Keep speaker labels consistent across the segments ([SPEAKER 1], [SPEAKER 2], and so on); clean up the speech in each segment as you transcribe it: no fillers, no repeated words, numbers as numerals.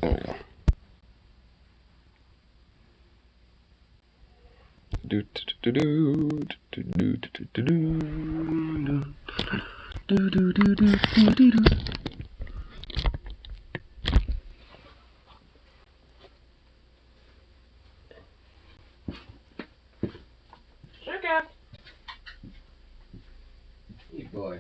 [SPEAKER 1] There we go. Do do do do do do do do do do do do do.
[SPEAKER 2] Sugar.
[SPEAKER 1] Hey boy.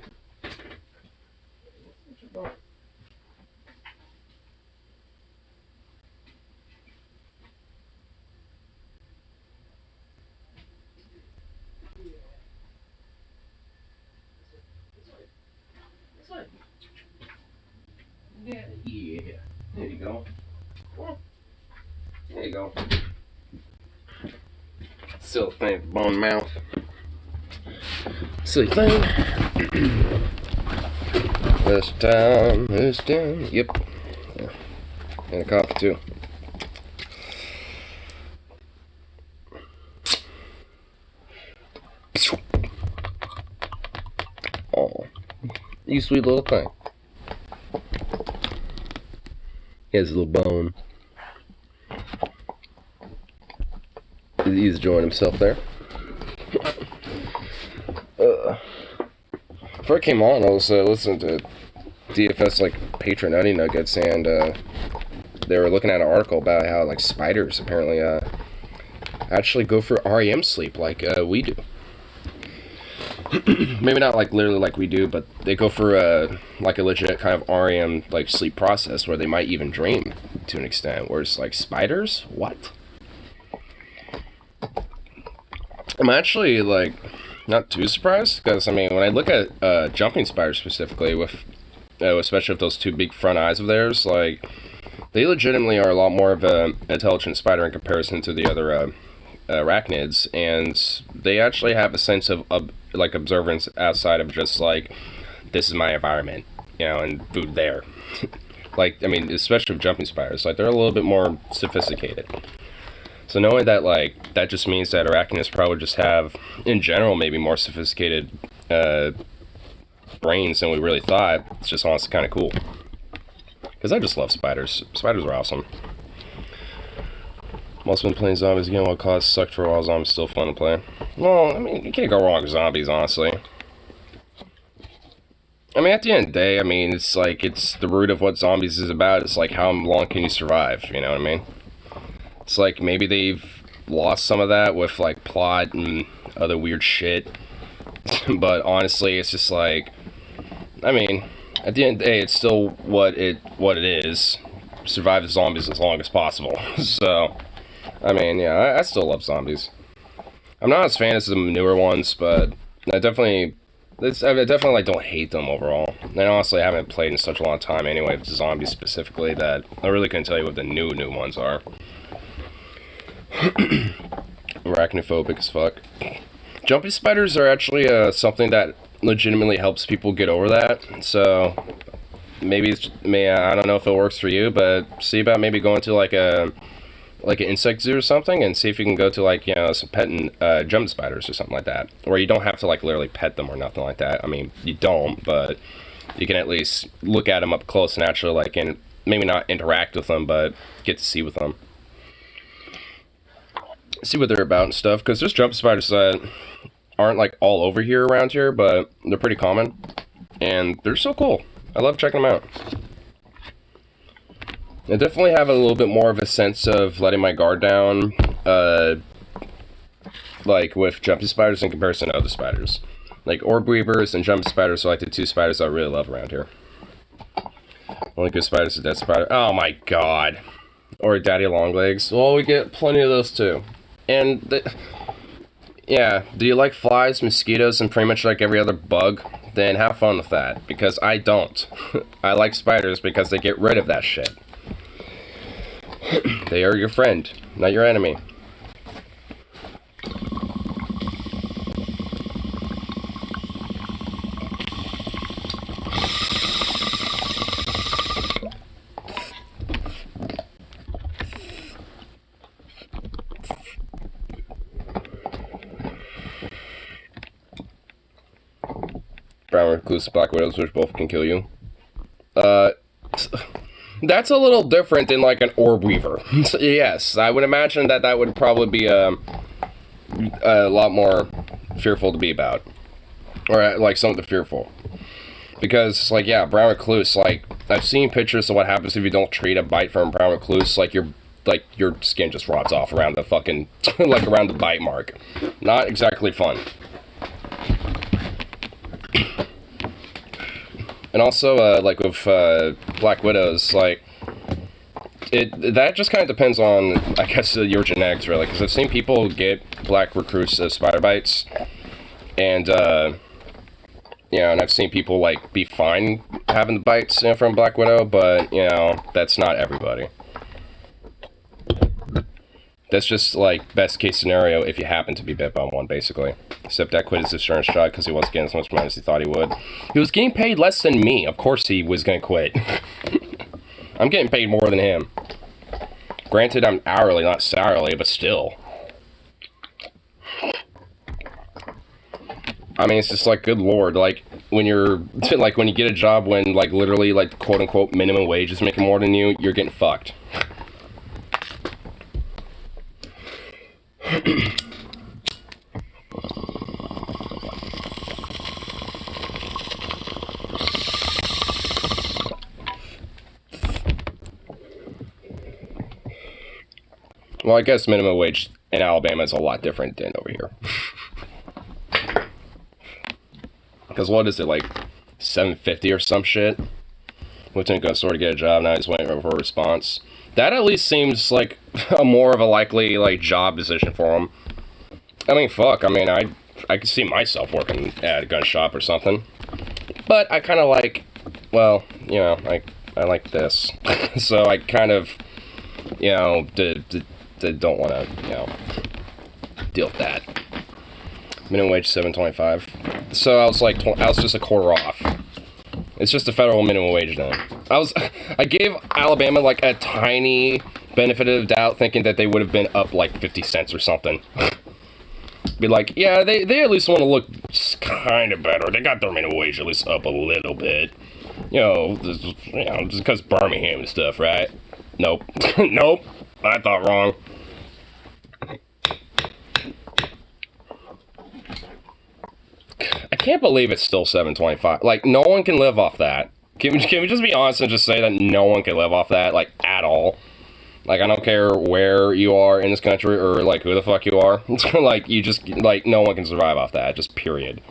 [SPEAKER 1] Yeah, there you go. There you go. Still thing, bone mouth. Silly thing. This time. Yep. Yeah. And a coffee too. Oh, you sweet little thing. He has a little bone. He's enjoying himself there. Before I came on, I was listening to DFS like Patron Nutty Nuggets, and they were looking at an article about how like spiders apparently actually go for REM sleep like we do. Maybe not like literally like we do, but they go for like a legit kind of REM like sleep process where they might even dream to an extent. Whereas like spiders, what? I'm actually like not too surprised because I mean when I look at jumping spiders specifically, with especially with those two big front eyes of theirs, like they legitimately are a lot more of an intelligent spider in comparison to the other arachnids, and they actually have a sense of like observance outside of just like this is my environment, you know, and food there. Like I mean, especially with jumping spiders, like they're a little bit more sophisticated. So knowing that, like, that just means that arachnids probably just have, in general, maybe more sophisticated brains than we really thought. It's just honestly kind of cool. Because I just love spiders. Spiders are awesome. I'm also been playing zombies again while COD sucked for a while. Zombies still fun to play. Well, I mean, you can't go wrong with zombies, honestly. I mean, at the end of the day, I mean, it's like, it's the root of what zombies is about. It's like, how long can you survive, you know what I mean? It's like maybe they've lost some of that with like plot and other weird shit. But honestly, it's just like, I mean, at the end of the day, it's still what it is. Survive the zombies as long as possible. So, I mean, yeah, I still love zombies. I'm not as fan as the newer ones, but I definitely like don't hate them overall. And honestly, I haven't played in such a long time anyway with zombies specifically that I really couldn't tell you what the new ones are. Arachnophobic as fuck. Jumping spiders are actually something that legitimately helps people get over that. So maybe I don't know if it works for you, but see about maybe going to like an insect zoo or something and see if you can go to like, you know, some petting jumping spiders or something like that, where you don't have to like literally pet them or nothing like that. I mean, you don't, but you can at least look at them up close and actually like, and maybe not interact with them, but get to see with them. See what they're about and stuff, because there's jump spiders that aren't like all over here around here, but they're pretty common and they're so cool. I love checking them out. I definitely have a little bit more of a sense of letting my guard down like with jumping spiders in comparison to other spiders. Like orb weavers and jumping spiders are like the two spiders I really love around here. Only good spiders are dead spider. Oh my god. Or daddy longlegs. Well, we get plenty of those too. And yeah, do you like flies, mosquitoes, and pretty much like every other bug? Then have fun with that, because I don't. I like spiders because they get rid of that shit. They are your friend, not your enemy. Brown recluse, black widows, which both can kill you. That's a little different than like an orb weaver. So, yes, I would imagine that that would probably be a lot more fearful to be about, or like something fearful. Because like yeah, brown recluse. Like I've seen pictures of what happens if you don't treat a bite from a brown recluse. Like your skin just rots off around the fucking like around the bite mark. Not exactly fun. And also, like with Black Widows, like that just kind of depends on, I guess, your genetics, really. Because I've seen people get Black Recluse spider bites, and you know, and I've seen people like be fine having the bites, you know, from Black Widow, but you know, that's not everybody. That's just like best case scenario if you happen to be bit by one, basically. Except that quit his insurance shot because he wasn't getting as much money as he thought he would. He was getting paid less than me. Of course he was gonna quit. I'm getting paid more than him. Granted, I'm hourly, not salary, but still. I mean, it's just like, good lord, like, when you're, like, when you get a job when, like, literally, like, quote-unquote minimum wage is making more than you, you're getting fucked. Well, I guess minimum wage in Alabama is a lot different than over here. Because what is it, like $7.50 or some shit? Went to a store to get a job, now he's waiting for a response. That at least seems like a more of a likely like job position for him. I mean, fuck. I mean, I could see myself working at a gun shop or something. But I kind of like, well, you know, I like this, so I kind of, you know, don't want to, you know, deal with that. Minimum wage $7.25. So I was like, I was just a quarter off. It's just a federal minimum wage then. I gave Alabama like a tiny benefit of the doubt, thinking that they would have been up like 50 cents or something. Be like, yeah, they at least want to look kind of better. They got their minimum wage at least up a little bit. You know, just because Birmingham and stuff, right? Nope. Nope. I thought wrong. I can't believe it's still $7.25. Like, no one can live off that. Can we just be honest and just say that no one can live off that, like, at all? Like, I don't care where you are in this country or, like, who the fuck you are. Like, you just, like, no one can survive off that, just period.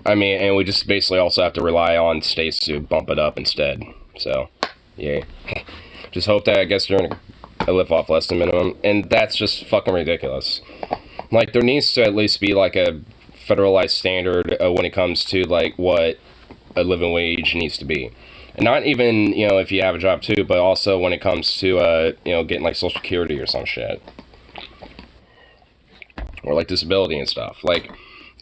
[SPEAKER 1] I mean, and we just basically also have to rely on states to bump it up instead. So, yeah. Just hope that, I guess, you're gonna live off less than minimum. And that's just fucking ridiculous. Like, there needs to at least be, like, a federalized standard when it comes to, like, what a living wage needs to be. And not even, you know, if you have a job, too, but also when it comes to, you know, getting, like, Social Security or some shit. Or, like, disability and stuff. Like,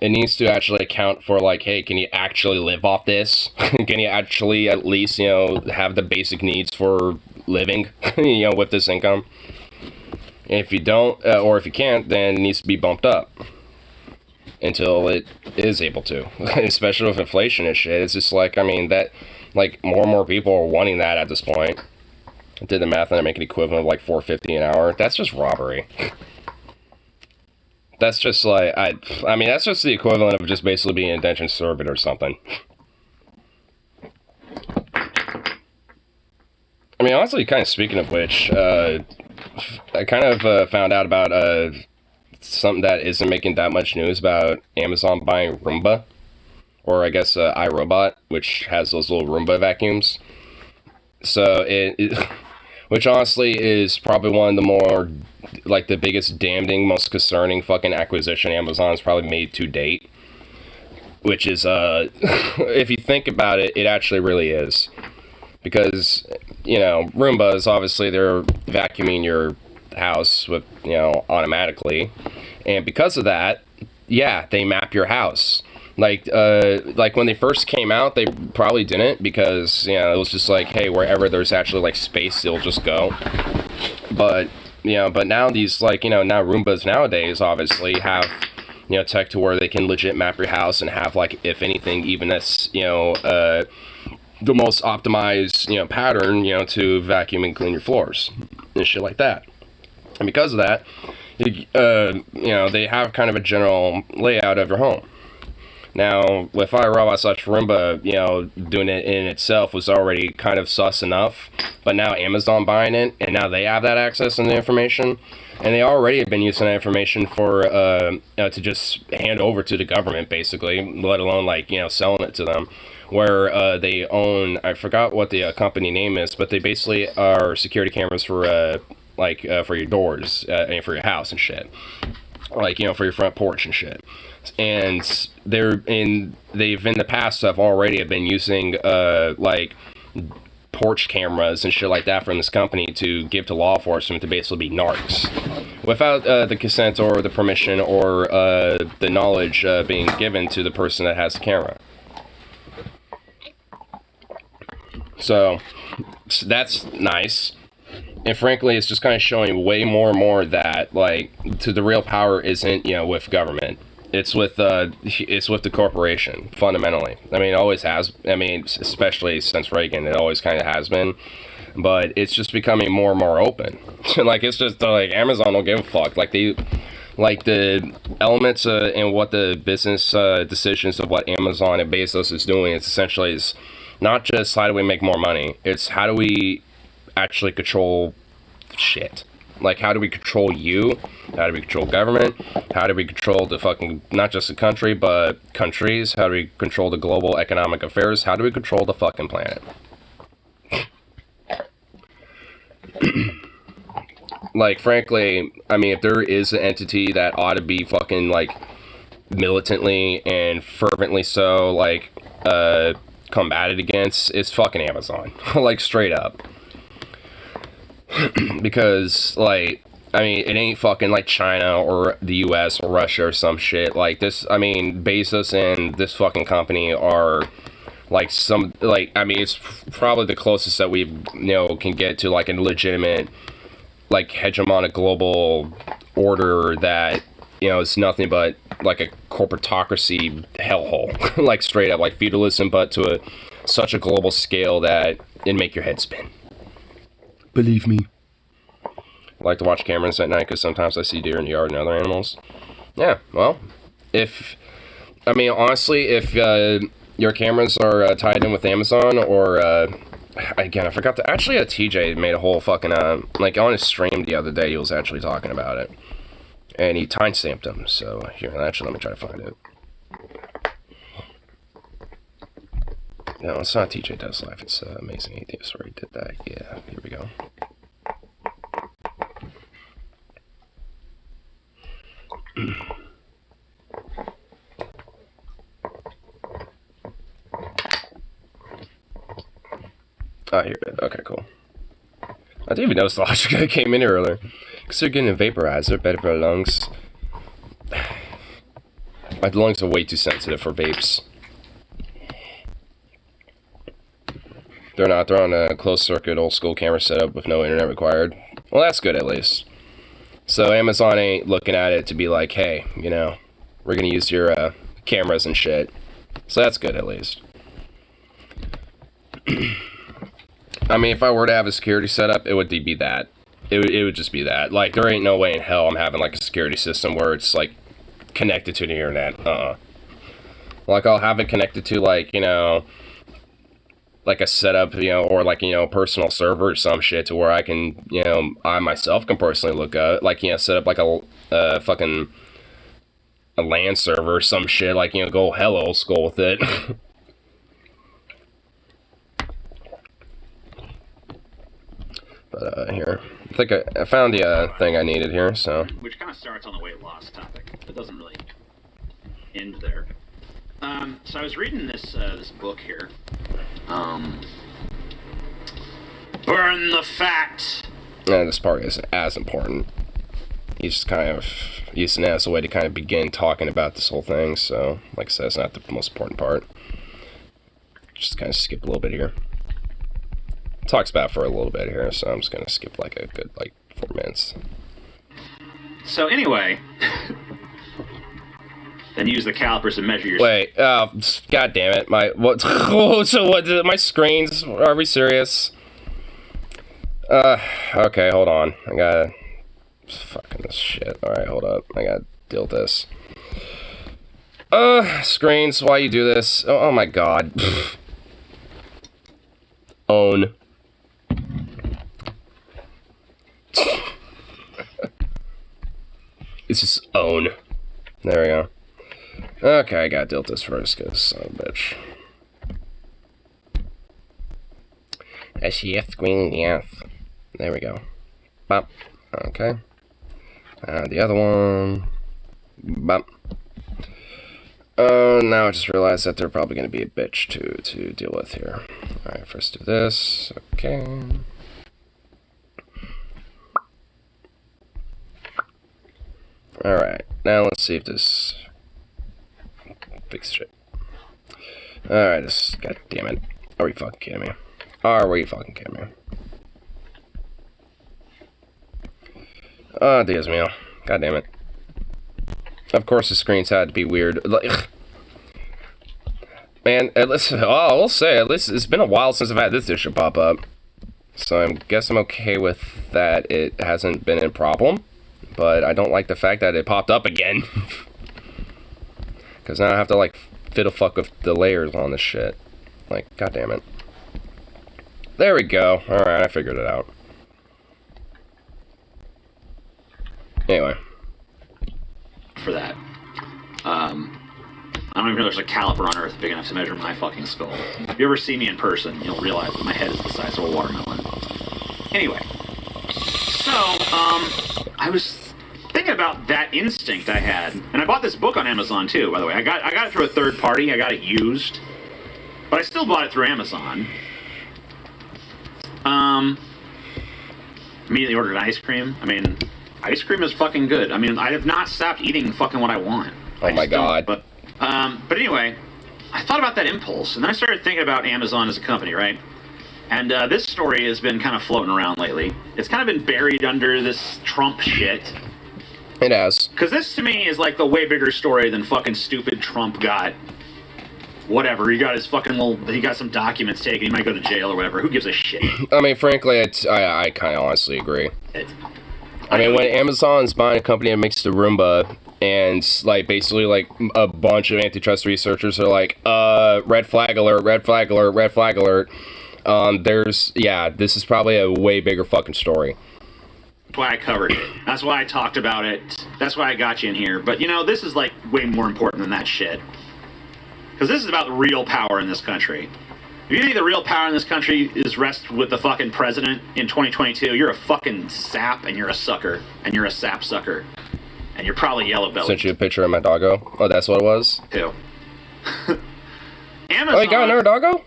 [SPEAKER 1] it needs to actually account for, like, hey, can you actually live off this? Can you actually at least, you know, have the basic needs for living, you know, with this income? If you don't, or if you can't, then it needs to be bumped up until it is able to. Especially with inflation and shit. It's just like, I mean, that, like, more and more people are wanting that at this point. I did the math and I make an equivalent of like $4.50 an hour. That's just robbery. That's just like, I mean, that's just the equivalent of just basically being an indentured servant or something. I mean, honestly, kind of speaking of which, I kind of found out about something that isn't making that much news about Amazon buying Roomba, or I guess iRobot, which has those little Roomba vacuums. So which honestly is probably one of the more, like, the biggest damning, most concerning fucking acquisition Amazon's probably made to date. Which is, if you think about it, it actually really is. Because, you know, Roombas, obviously, they're vacuuming your house with, you know, automatically. And because of that, yeah, they map your house. Like when they first came out, they probably didn't, because, you know, it was just like, hey, wherever there's actually, like, space, they'll just go. But, you know, but now these, like, you know, now Roombas nowadays, obviously, have, you know, tech to where they can legit map your house and have, like, if anything, even this, you know, the most optimized, pattern, to vacuum and clean your floors and shit like that. And because of that, they have kind of a general layout of your home. Now, with iRobot/Roomba, doing it in itself was already kind of sus enough, but now Amazon buying it, and now they have that access and the information, and they already have been using that information for, to just hand over to the government, basically, let alone, selling it to them, where they own, I forgot what the company name is, but they basically are security cameras for, for your doors, and for your house and shit. For your front porch and shit. And they've in the past have already been using porch cameras and shit like that from this company to give to law enforcement to basically be narcs without the consent or the permission or the knowledge being given to the person that has the camera. So that's nice. And frankly, it's just kind of showing way more and more that, to the real power isn't, with government. It's with the corporation, fundamentally. I mean, it always has. I mean, especially since Reagan, it always kind of has been. But it's just becoming more and more open. It's just, Amazon don't give a fuck. The elements and what the business decisions of what Amazon and Bezos is doing, it's essentially is not just how do we make more money. It's how do we actually control shit. How do we control you? How do we control government? How do we control the fucking, not just the country, but countries? How do we control the global economic affairs? How do we control the fucking planet? Frankly, I mean, if there is an entity that ought to be fucking, militantly and fervently so, combated against, it's fucking Amazon. Straight up. Because, it ain't fucking China or the US or Russia or some shit. Bezos and this fucking company are, it's probably the closest that we, can get to, a legitimate, hegemonic global order that, is nothing but, a corporatocracy hellhole. Straight up, feudalism, but to such a global scale that it'd make your head spin. Believe me. I like to watch cameras at night because sometimes I see deer in the yard and other animals. Yeah, well, honestly, if your cameras are tied in with Amazon or, again, I forgot to, actually, TJ made a whole fucking, on his stream the other day, he was actually talking about it. And he timestamped them, so here, actually, let me try to find it. No, it's not TJ Does Life, it's Amazing Atheist where he did that. Yeah, here we go. Oh, here it is. Okay, cool. I didn't even notice the logic that came in earlier. Because they're getting a vaporizer, better for our lungs. My lungs are way too sensitive for vapes. They're not. They're on a closed circuit, old school camera setup with no internet required. Well, that's good at least. So Amazon ain't looking at it to be like, hey, we're gonna use your cameras and shit. So that's good at least. I mean, if I were to have a security setup, it would be that. It would just be that. There ain't no way in hell I'm having a security system where it's connected to the internet. I'll have it connected to a setup, or personal server or some shit to where I can, I myself can personally look up, set up a fucking a LAN server or some shit, go hello school with it. But here, I think I found the thing I needed here. So,
[SPEAKER 3] which kind of starts on the weight loss topic, but doesn't really end there. So I was reading this book here. Burn the fat.
[SPEAKER 1] Yeah, this part isn't as important. He's just kind of using it as a way to kind of begin talking about this whole thing. So, like I said, it's not the most important part. Just kind of skip a little bit here. Talks about it for a little bit here, so I'm just gonna skip a good 4 minutes.
[SPEAKER 3] So anyway, then use the calipers to measure your...
[SPEAKER 1] Wait, god damn it. My, what, so what, my screens, are we serious? Okay, hold on. I gotta, fucking this shit. Alright, hold up. I gotta deal with this. Screens, why you do this? Oh my god. Own. It's just own. There we go. Okay, I gotta deal with this first, cause son of a bitch. SEF screen, yes. There we go. Bop. Okay. The other one. Bop. Oh, now I just realized that they're probably gonna be a bitch to deal with here. Alright, first do this. Okay. Alright, now let's see if this fixes shit. Alright, this, god damn it. Are you fucking kidding me? Are you fucking kidding me? Oh, Dios mío. God damn it. Of course the screens had to be weird. Like, man, at least, I will say, at least it's been a while since I've had this issue pop up. So I guess I'm okay with that it hasn't been a problem. But I don't like the fact that it popped up again. Because now I have to, like, fiddle fuck with the layers on this shit. Like, god damn it. There we go. Alright, I figured it out. Anyway.
[SPEAKER 3] For that. I don't even know there's a caliper on Earth big enough to measure my fucking skull. If you ever see me in person, you'll realize that my head is the size of a watermelon. Anyway. So, I was thinking about that instinct I had, and I bought this book on Amazon too, by the way. I got it through a third party. I got it used, but I still bought it through Amazon. Immediately ordered ice cream. I mean, ice cream is fucking good. I mean, I have not stopped eating fucking what I want.
[SPEAKER 1] Oh my god.
[SPEAKER 3] But anyway, I thought about that impulse, and then I started thinking about Amazon as a company, right? And this story has been kind of floating around lately. It's kind of been buried under this Trump shit.
[SPEAKER 1] It has.
[SPEAKER 3] Because this, to me, is like the way bigger story than fucking stupid Trump got whatever. He got his fucking he got some documents taken. He might go to jail or whatever. Who gives a shit?
[SPEAKER 1] I mean, frankly, I kind of honestly agree. I mean, when Amazon's buying a company that makes the Roomba, and, like, basically, like, a bunch of antitrust researchers are like, red flag alert, red flag alert, red flag alert. This is probably a way bigger fucking story.
[SPEAKER 3] That's why I covered it. That's why I talked about it. That's why I got you in here. But, you know, this is, like, way more important than that shit. Because this is about the real power in this country. If you think the real power in this country is rests with the fucking president in 2022, you're a fucking sap, and you're a sucker, and you're a sap sucker. And you're probably yellow-bellied.
[SPEAKER 1] Sent you a picture of my doggo. Oh, that's what it was?
[SPEAKER 3] Too.
[SPEAKER 1] Amazon... Oh, you got another doggo?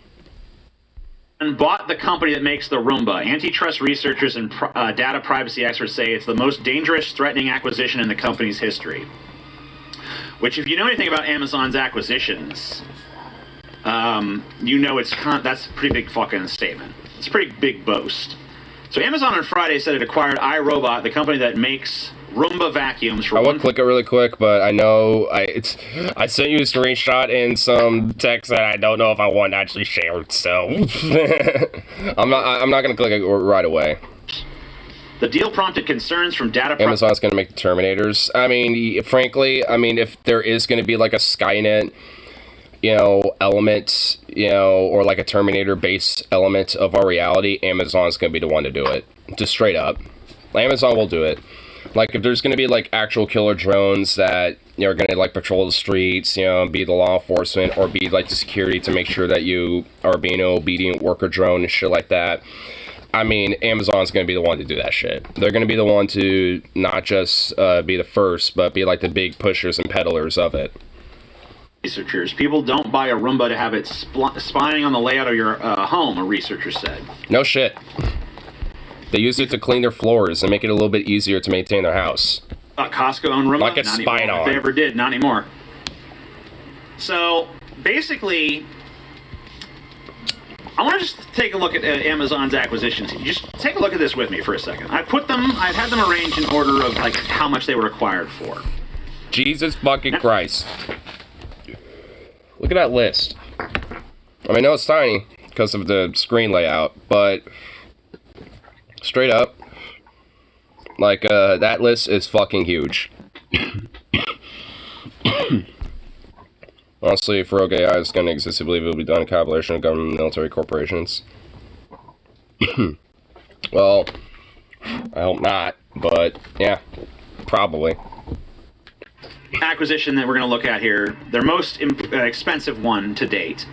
[SPEAKER 3] And bought the company that makes the Roomba. Antitrust researchers and data privacy experts say it's the most dangerous, threatening acquisition in the company's history. Which, if you know anything about Amazon's acquisitions, you know that's a pretty big fucking statement. It's a pretty big boast. So Amazon on Friday said it acquired iRobot, the company that makes Roomba vacuums for...
[SPEAKER 1] I will click it really quick, but I know I sent you a screenshot in some text that I don't know if I want to actually share, so I'm not gonna click it right away.
[SPEAKER 3] The deal prompted concerns from data...
[SPEAKER 1] Amazon's gonna make the Terminators. I mean, frankly, if there is gonna be like a Skynet, element, or like a Terminator-based element of our reality, Amazon's gonna be the one to do it. Just straight up. Amazon will do it. Like, if there's going to be, like, actual killer drones that, are going to, like, patrol the streets, be the law enforcement, or be, like, the security to make sure that you are being an obedient worker drone and shit like that, I mean, Amazon's going to be the one to do that shit. They're going to be the one to not just be the first, but be, like, the big pushers and peddlers of it.
[SPEAKER 3] Researchers, people don't buy a Roomba to have it spying on the layout of your home, a researcher said.
[SPEAKER 1] No shit. They use it to clean their floors and make it a little bit easier to maintain their house.
[SPEAKER 3] Costco owned Roomba?
[SPEAKER 1] Like it's spied on.
[SPEAKER 3] If they ever did, not anymore. So, basically, I want to just take a look at Amazon's acquisitions. Just take a look at this with me for a second. I've had them arranged in order of, like, how much they were acquired for.
[SPEAKER 1] Jesus fucking Christ. Look at that list. I mean, I know it's tiny because of the screen layout, but straight up, like, that list is fucking huge. Honestly, if Rogue AI is going to exist, I believe it will be done in collaboration with government and military corporations. Well, I hope not, but yeah, probably.
[SPEAKER 3] Acquisition that we're going to look at here, their most expensive one to date,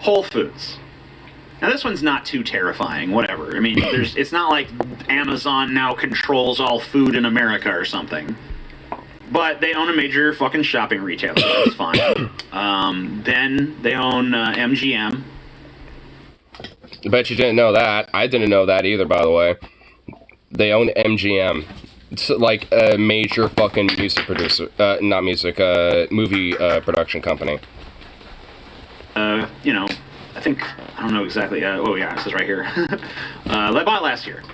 [SPEAKER 3] Whole Foods. Now this one's not too terrifying, whatever. I mean, it's not like Amazon now controls all food in America or something. But they own a major fucking shopping retailer, that's fine. Then they own MGM.
[SPEAKER 1] I bet you didn't know that. I didn't know that either, by the way. They own MGM. It's like a major fucking music producer. Not music, movie production company.
[SPEAKER 3] You know, I think, I don't know exactly. Oh, yeah, it says right here. They bought last year.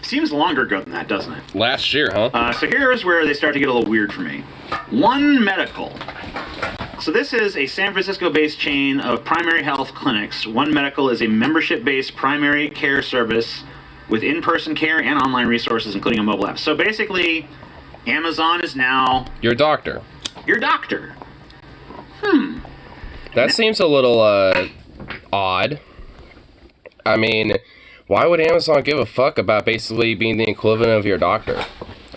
[SPEAKER 3] Seems longer ago than that, doesn't it?
[SPEAKER 1] Last year, huh?
[SPEAKER 3] So here's where they start to get a little weird for me. One Medical. So this is a San Francisco-based chain of primary health clinics. One Medical is a membership-based primary care service with in-person care and online resources, including a mobile app. So basically, Amazon is now
[SPEAKER 1] Your doctor.
[SPEAKER 3] your doctor.
[SPEAKER 1] That seems a little, odd. I mean, why would Amazon give a fuck about basically being the equivalent of your doctor?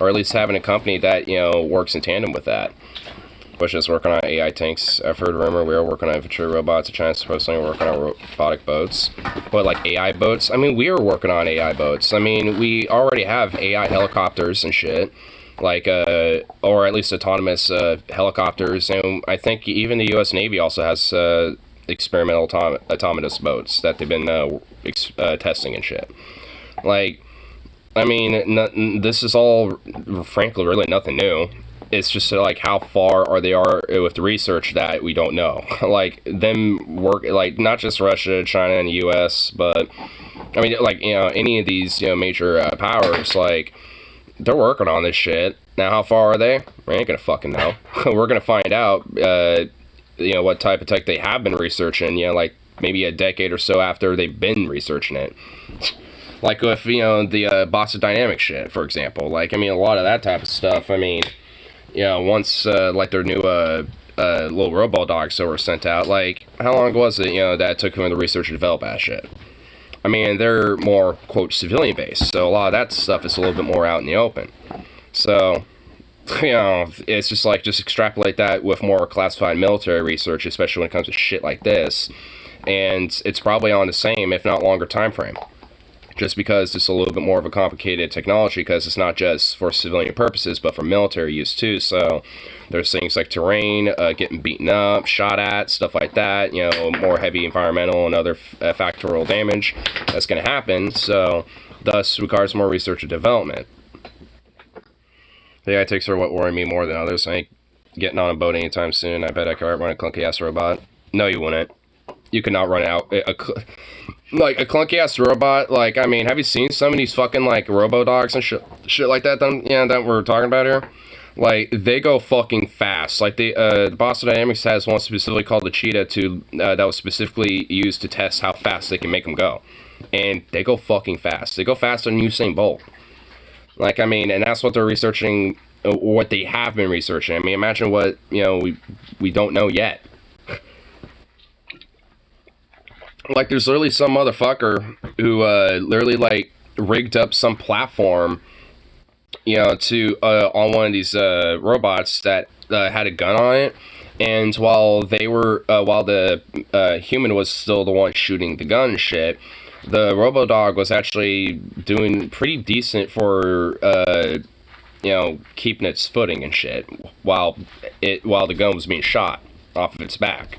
[SPEAKER 1] Or at least having a company that, you know, works in tandem with that. Bush is working on AI tanks. I've heard a rumor we are working on infantry robots. China's supposedly working on robotic boats. What, like AI boats? I mean, we are working on AI boats. I mean, we already have AI helicopters and shit. Like, or at least autonomous helicopters. And I think even the U.S. Navy also has experimental autonomous boats that they've been testing and shit. Like, I mean, this is all, frankly, really nothing new. It's just like how far are they with the research that we don't know. Like them work, like not just Russia, China, and the U.S., but I mean, like, you know, any of these, you know, major powers, like they're working on this shit. Now, how far are they? We ain't gonna fucking know. We're gonna find out, you know, what type of tech they have been researching. You know, like maybe a decade or so after they've been researching it. Like with, you know, the Boston Dynamics shit, for example. Like, I mean, a lot of that type of stuff. I mean, you know, once, like, their new little robo-dogs that were sent out, like, how long was it, you know, that it took them to research and develop that shit? I mean, they're more, quote, civilian-based, so a lot of that stuff is a little bit more out in the open. So, you know, it's just like, just extrapolate that with more classified military research, especially when it comes to shit like this, and it's probably on the same, if not longer, time frame. Just because it's a little bit more of a complicated technology, because it's not just for civilian purposes, but for military use too. So there's things like terrain, getting beaten up, shot at, stuff like that, you know, more heavy environmental and other factorial damage that's going to happen. So thus requires more research and development. The AI takes are what worry me more than others. I ain't getting on a boat anytime soon. I bet I could run a clunky ass robot. No, you wouldn't. You could not run out like a clunky ass robot. Like, I mean, have you seen some of these fucking like robo dogs and shit like that? That we're talking about here. Like, they go fucking fast. Like, the Boston Dynamics has one specifically called the Cheetah that was specifically used to test how fast they can make them go, and they go fucking fast. They go faster than Usain Bolt. Like, I mean, and that's what they're researching. What they have been researching. I mean, imagine what, you know, we don't know yet. Like, there's literally some motherfucker who literally, like, rigged up some platform, you know, to on one of these robots that had a gun on it, and while the human was still the one shooting the gun and shit, the robo-dog was actually doing pretty decent for you know, keeping its footing and shit while the gun was being shot off of its back.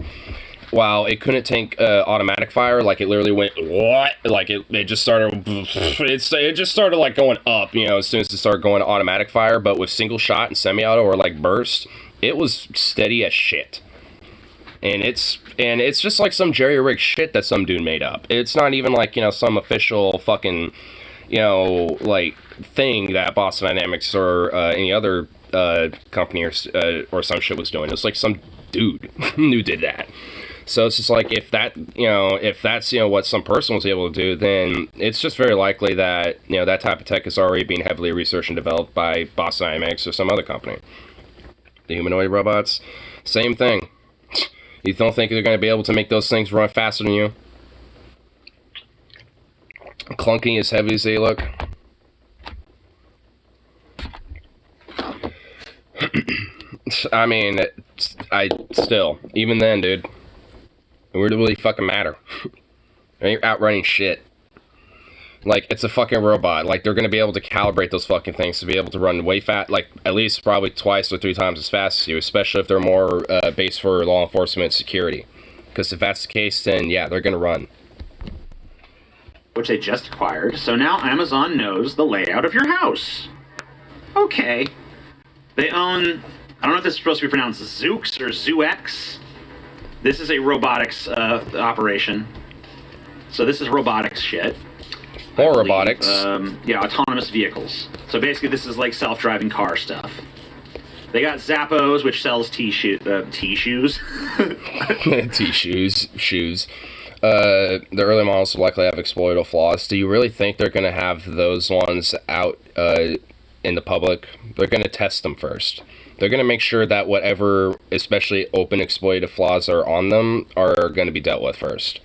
[SPEAKER 1] While it couldn't take automatic fire, like it literally went what? Like it just started. It just started like going up, you know, as soon as it started going to automatic fire. But with single shot and semi-auto or like burst, it was steady as shit. And it's just like some jerry-rigged shit that some dude made up. It's not even like, you know, some official fucking, you know, like thing that Boston Dynamics or any other company or some shit was doing. It was like some dude who did that. So it's just like, if that's what some person was able to do, then it's just very likely that, that type of tech is already being heavily researched and developed by Boston Dynamics or some other company. The humanoid robots, same thing. You don't think they're going to be able to make those things run faster than you? Clunky as heavy as they look. I mean, even then, dude, it would really fucking matter. You're outrunning shit. Like, it's a fucking robot. Like, they're gonna be able to calibrate those fucking things to be able to run way fast, like, at least probably twice or 3 times as fast as you, especially if they're more based for law enforcement and security. Because if that's the case, then yeah, they're gonna run.
[SPEAKER 3] Which they just acquired, so now Amazon knows the layout of your house. Okay. They own, I don't know if this is supposed to be pronounced Zoox or Zoox. This is a robotics operation. So this is robotics shit.
[SPEAKER 1] More robotics.
[SPEAKER 3] Yeah, autonomous vehicles. So basically this is like self-driving car stuff. They got Zappos, which sells T-shoes.
[SPEAKER 1] Shoes. The early models will likely have exploitable flaws. Do you really think they're going to have those ones out in the public? They're going to test them first. They're going to make sure that whatever, especially open exploitative flaws are on them, are going to be dealt with first.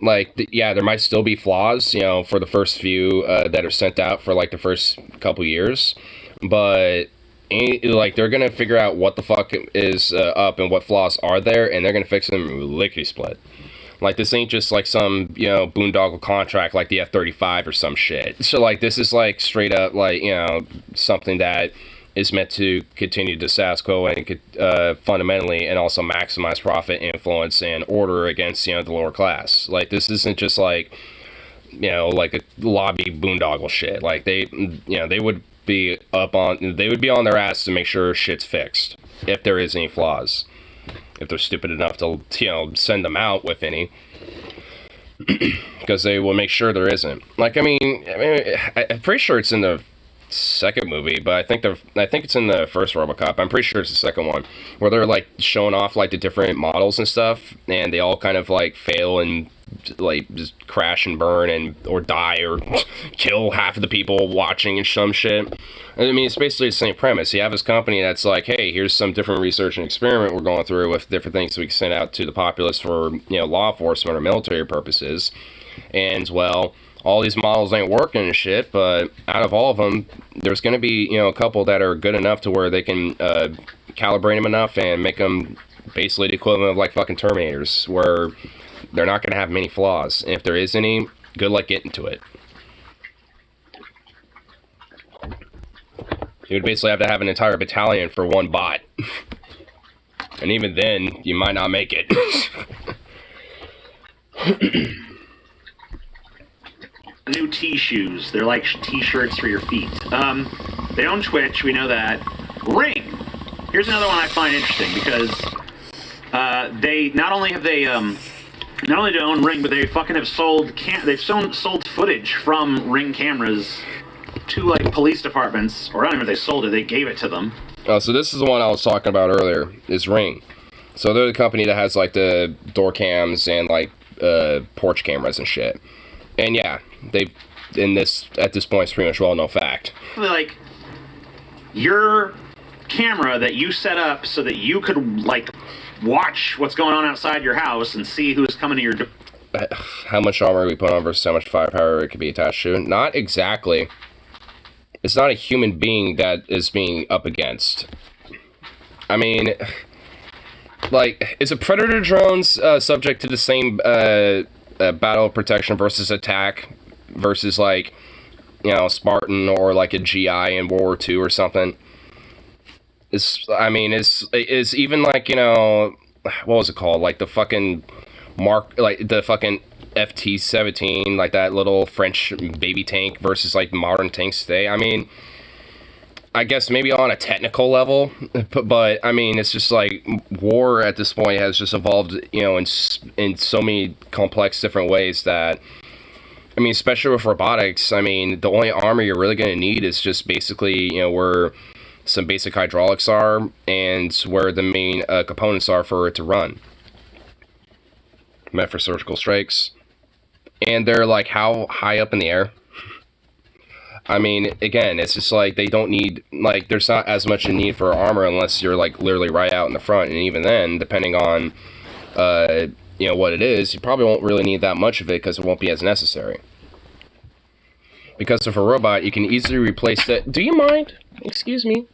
[SPEAKER 1] Like, yeah, there might still be flaws, for the first few that are sent out for, like, the first couple years. But, like, they're going to figure out what the fuck is up and what flaws are there, and they're going to fix them lickety-split. Like, this ain't just, like, some, boondoggle contract like the F-35 or some shit. So, like, this is, like, straight up, like, something that is meant to continue the status quo and fundamentally and also maximize profit, influence, and order against, the lower class. Like, this isn't just, like, like a lobby boondoggle shit. Like, they would be on their ass to make sure shit's fixed, if there is any flaws. If they're stupid enough to, send them out with any. Because they will make sure there isn't. Like, I'm pretty sure it's in the second movie, but I think it's in the first RoboCop. I'm pretty sure it's the second one, where they're, like, showing off, like, the different models and stuff, and they all kind of, like, fail and, like, just crash and burn or die or kill half of the people watching and some shit. I mean, it's basically the same premise. You have this company that's like, hey, here's some different research and experiment we're going through with different things we can send out to the populace for, law enforcement or military purposes. And, well, all these models ain't working and shit, but out of all of them, there's going to be, a couple that are good enough to where they can calibrate them enough and make them basically the equivalent of, like, fucking Terminators, where they're not going to have many flaws. And if there is any, good luck getting to it. You would basically have to have an entire battalion for one bot. And even then, you might not make it.
[SPEAKER 3] New T-shoes. They're like T-shirts for your feet. They own Twitch, we know that. Ring! Here's another one I find interesting, because they not only do they own Ring, but they fucking have sold footage from Ring cameras to, like, police departments, or I don't even know if they sold it, they gave it to them.
[SPEAKER 1] Oh, so this is the one I was talking about earlier, is Ring. So they're the company that has, like, the door cams and, like, porch cameras and shit. And yeah, at this point, it's pretty much well-known fact.
[SPEAKER 3] Like, your camera that you set up so that you could, like, watch what's going on outside your house and see who's coming to your door.
[SPEAKER 1] How much armor we put on versus how much firepower it could be attached to? Not exactly. It's not a human being that is being up against. I mean, like, is a Predator drones subject to the same battle of protection versus attack versus, like, Spartan or, like, a GI in World War II or something? It's even, like, what was it called? Like, the fucking the fucking FT-17, like that little French baby tank versus, like, modern tanks today. I mean, I guess maybe on a technical level, but I mean, it's just like war at this point has just evolved, in so many complex different ways that, I mean, especially with robotics, I mean, the only armor you're really going to need is just basically, where some basic hydraulics are, and where the main components are for it to run. Meant for surgical strikes. And they're like how high up in the air? I mean, again, it's just like they don't need, like, there's not as much a need for armor unless you're like literally right out in the front. And even then, depending on, you know, what it is, you probably won't really need that much of it because it won't be as necessary. Because of a robot, you can easily replace that. Do you mind? Excuse me.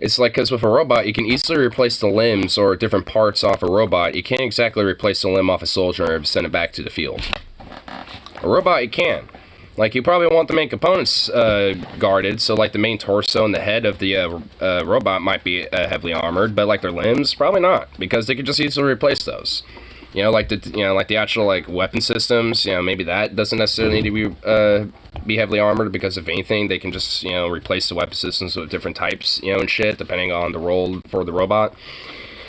[SPEAKER 1] It's like, because with a robot, you can easily replace the limbs or different parts off a robot. You can't exactly replace the limb off a soldier and send it back to the field. A robot, you can. Like, you probably want the main components guarded, so like the main torso and the head of the robot might be heavily armored, but like their limbs, probably not, because they could just easily replace those. You know, like the actual like weapon systems. You know, maybe that doesn't necessarily need to be heavily armored, because if anything, they can just, you know, replace the weapon systems with different types, you know, and shit, depending on the role for the robot.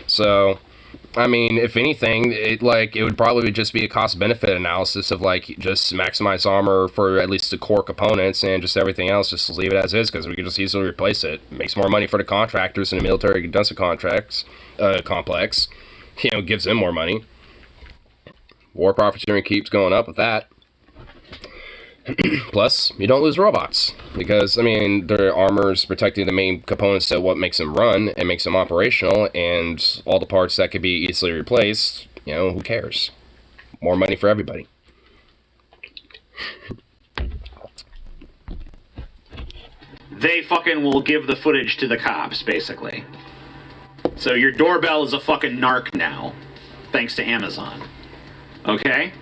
[SPEAKER 1] So, I mean, if anything, it would probably just be a cost-benefit analysis of, like, just maximize armor for at least the core components, and just everything else, just leave it as is, because we can just easily replace it. Makes more money for the contractors in the military industrial contracts, complex. You know, gives them more money. War profiteering keeps going up with that. Plus, you don't lose robots, because, I mean, their armor's protecting the main components of what makes them run and makes them operational, and all the parts that could be easily replaced, you know, who cares? More money for everybody.
[SPEAKER 3] They fucking will give the footage to the cops, basically. So your doorbell is a fucking narc now, thanks to Amazon. Okay?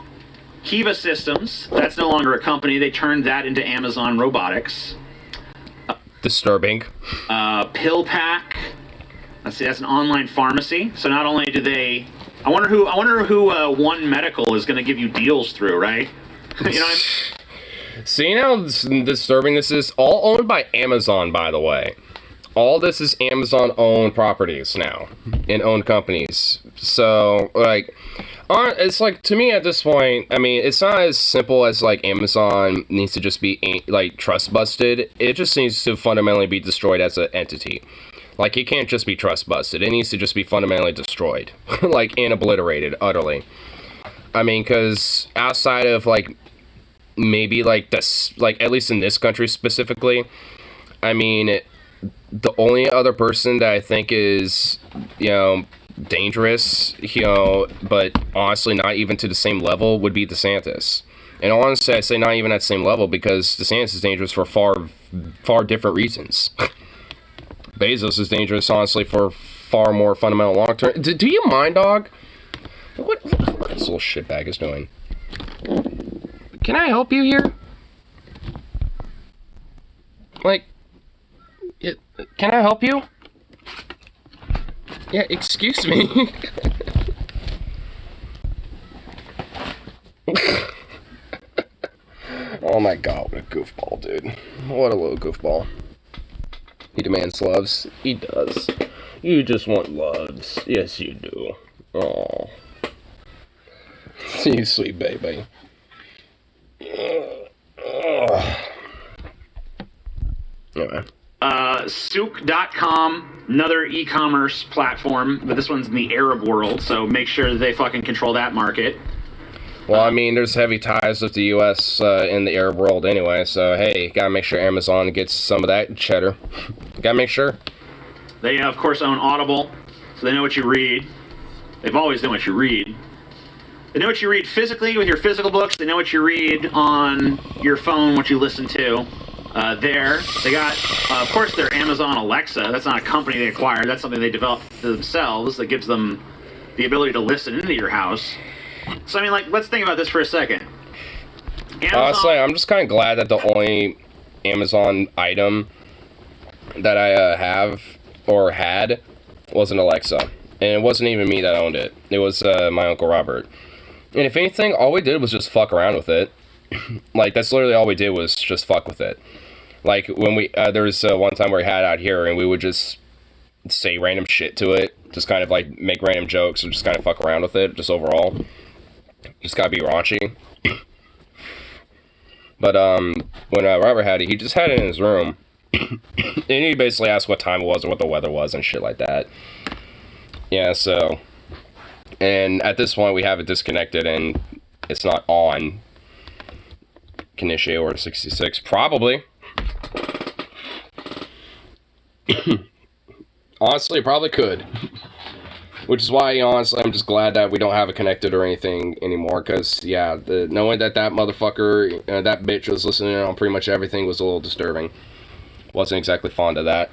[SPEAKER 3] Kiva Systems, that's no longer a company. They turned that into Amazon Robotics.
[SPEAKER 1] Disturbing.
[SPEAKER 3] PillPack. Let's see, that's an online pharmacy. So not only do they, I wonder who One Medical is going to give you deals through, right? You know what I mean?
[SPEAKER 1] See how disturbing this is? All owned by Amazon, by the way. All this is Amazon-owned properties now, and owned companies. So, like, it's like, to me at this point, I mean, it's not as simple as, like, Amazon needs to just be, like, trust busted. It just needs to fundamentally be destroyed as an entity. Like, it can't just be trust busted. It needs to just be fundamentally destroyed. Like, and obliterated, utterly. I mean, because outside of, like, maybe, like, this, like, at least in this country specifically, I mean, the only other person that I think is, you know, dangerous, you know, but honestly not even to the same level, would be DeSantis. And honestly, I say not even at the same level, because DeSantis is dangerous for far different reasons. Bezos is dangerous, honestly, for far more fundamental long-term. Do you mind, dog? What this little shitbag is doing? Can I help you here? Like, can I help you? Yeah, excuse me. Oh my god, what a goofball, dude. What a little goofball. He demands loves. He does. You just want loves. Yes, you do. Aw. You sweet baby. Anyway.
[SPEAKER 3] Souk.com, another e-commerce platform, but this one's in the Arab world, so make sure that they fucking control that market.
[SPEAKER 1] Well, I mean, there's heavy ties with the U.S. In the Arab world anyway, so hey, gotta make sure Amazon gets some of that cheddar. Gotta make sure.
[SPEAKER 3] They, of course, own Audible, so they know what you read. They've always known what you read. They know what you read physically with your physical books. They know what you read on your phone, what you listen to. They got, of course, their Amazon Alexa. That's not a company they acquired. That's something they developed themselves that gives them the ability to listen into your house. So, I mean, like, let's think about this for a second.
[SPEAKER 1] Honestly, I'm just kind of glad that the only Amazon item that I have or had was an Alexa. And it wasn't even me that owned it. It was my Uncle Robert. And if anything, all we did was just fuck around with it. Like, that's literally all we did was just fuck with it. Like, when we, there was one time where we had out here, and we would just say random shit to it. Just kind of, like, make random jokes, and just kind of fuck around with it, just overall. Just gotta be raunchy. But, when Robert had it, he just had it in his room. And he basically asked what time it was or what the weather was and shit like that. Yeah, so... And at this point, we have it disconnected and it's not on Kanishi Order 66. Probably. Honestly, it probably could. Which is why, honestly, I'm just glad that we don't have it connected or anything anymore. Because, yeah, knowing that motherfucker, that bitch was listening on pretty much everything was a little disturbing. Wasn't exactly fond of that.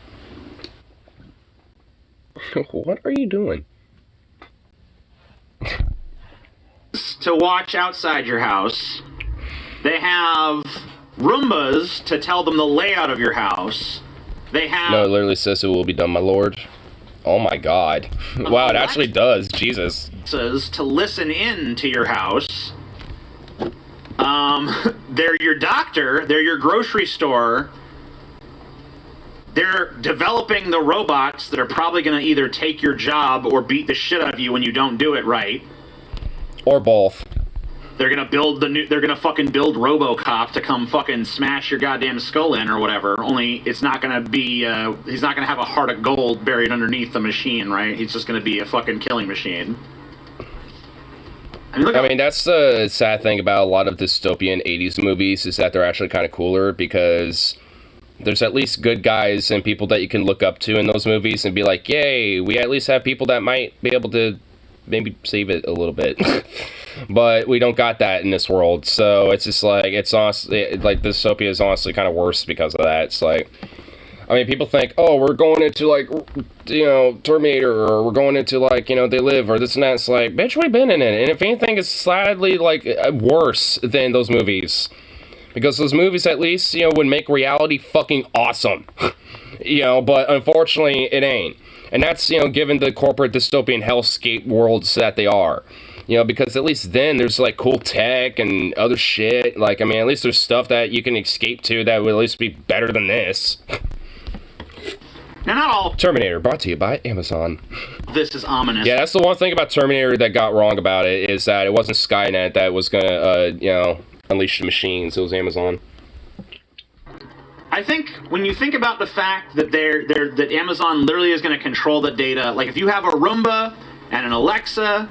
[SPEAKER 1] What are you doing?
[SPEAKER 3] To watch outside your house. They have Roombas to tell them the layout of your house. They have...
[SPEAKER 1] No, it literally says it will be done, my lord. Oh my god. Wow, it actually does. Jesus.
[SPEAKER 3] To listen in to your house. They're your doctor. They're your grocery store. They're developing the robots that are probably going to either take your job or beat the shit out of you when you don't do it right.
[SPEAKER 1] Or both.
[SPEAKER 3] They're gonna build they're gonna fucking build RoboCop to come fucking smash your goddamn skull in or whatever. Only it's not gonna be, he's not gonna have a heart of gold buried underneath the machine, right? He's just gonna be a fucking killing machine.
[SPEAKER 1] I mean, that's the sad thing about a lot of dystopian 80s movies, is that they're actually kind of cooler, because there's at least good guys and people that you can look up to in those movies and be like, yay, we at least have people that might be able to maybe save it a little bit. But we don't got that in this world, so it's just like, it's honestly, like, dystopia is honestly kind of worse because of that. It's like, I mean, people think, oh, we're going into, like, you know, Terminator, or we're going into, like, you know, They Live, or this and that. It's like, bitch, we've been in it, and if anything, it's sadly, like, worse than those movies. Because those movies, at least, you know, would make reality fucking awesome. You know, but unfortunately, it ain't. And that's, you know, given the corporate dystopian hellscape worlds that they are. You know, because at least then there's, like, cool tech and other shit. Like, I mean, at least there's stuff that you can escape to that would at least be better than this.
[SPEAKER 3] Now, not all
[SPEAKER 1] Terminator, brought to you by Amazon.
[SPEAKER 3] This is ominous.
[SPEAKER 1] Yeah, that's the one thing about Terminator that got wrong about it, is that it wasn't Skynet that was gonna, you know, unleash the machines. It was Amazon.
[SPEAKER 3] I think when you think about the fact that that Amazon literally is going to control the data, like if you have a Roomba and an Alexa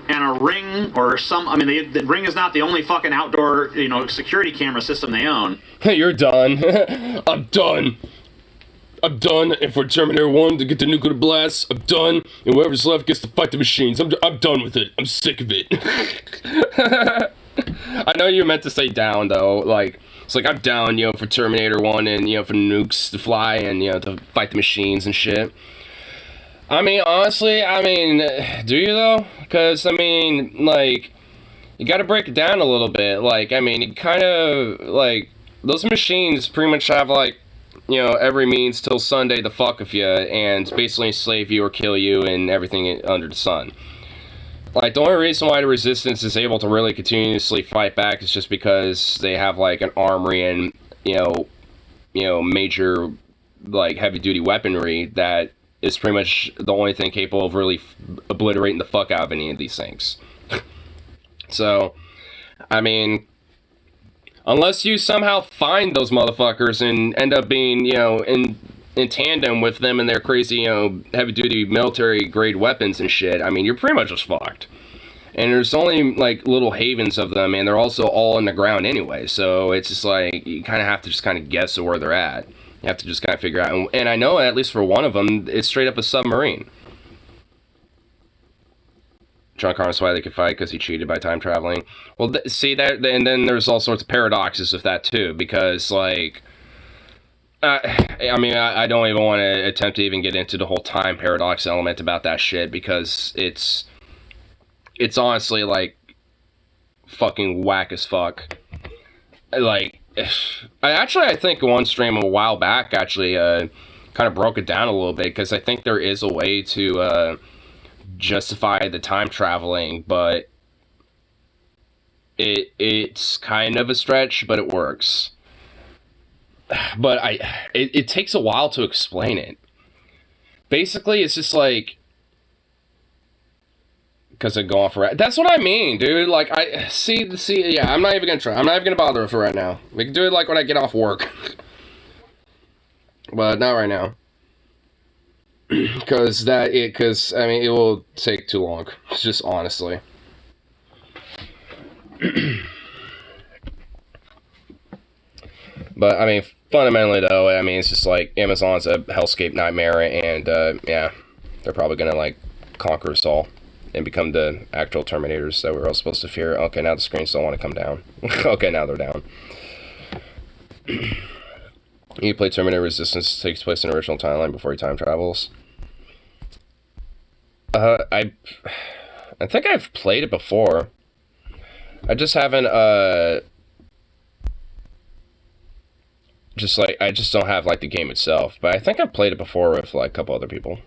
[SPEAKER 3] and a Ring or some, I mean, the Ring is not the only fucking outdoor, you know, security camera system they own.
[SPEAKER 1] You're done. I'm done. I'm done. And for Terminator 1 to get the nuclear blast, I'm done. And whoever's left gets to fight the machines. I'm done with it. I'm sick of it. I know you're meant to say down, though. Like, it's like, I'm down, you know, for Terminator 1 and, you know, for nukes to fly and, you know, to fight the machines and shit. I mean, honestly, I mean, do you, though? Because, I mean, like, you gotta break it down a little bit. Like, I mean, you kind of, like, those machines pretty much have, like, you know, every means till Sunday to fuck with you and basically enslave you or kill you and everything under the sun. Like, the only reason why the Resistance is able to really continuously fight back is just because they have, like, an armory and, you know, major, like, heavy-duty weaponry that is pretty much the only thing capable of really obliterating the fuck out of any of these things. So, I mean, unless you somehow find those motherfuckers and end up being, you know, in tandem with them and their crazy, you know, heavy-duty military-grade weapons and shit, I mean, you're pretty much just fucked. And there's only, like, little havens of them, and they're also all in the ground anyway, so it's just like, you kind of have to just kind of guess where they're at. You have to just kind of figure out, and I know at least for one of them, it's straight up a submarine. John Connor's why they could fight, because he cheated by time traveling. Well, see, that, and then there's all sorts of paradoxes with that, too, because, like, I mean, I don't even want to attempt to even get into the whole time paradox element about that shit, because it's honestly, like, fucking whack as fuck. Like, I think one stream a while back actually kind of broke it down a little bit, because I think there is a way to justify the time traveling, but it's kind of a stretch, but it works. But it takes a while to explain it. Basically, it's just like, because I go on for, that's what I mean, dude. Like, I see, yeah, I'm not even gonna try. I'm not even gonna bother with it right now. We can do it like when I get off work. but not right now. Because I mean, it will take too long. Just honestly. But I mean, fundamentally though, I mean, it's just like Amazon's a hellscape nightmare, and yeah, they're probably gonna like conquer us all and become the actual Terminators that we're all supposed to fear. Okay, now the screens don't want to come down. Okay, now they're down. You play Terminator Resistance, takes place in the original timeline before he time travels. I think I've played it before. I just haven't, just like, I just don't have, like, the game itself. But I think I've played it before with, like, a couple other people.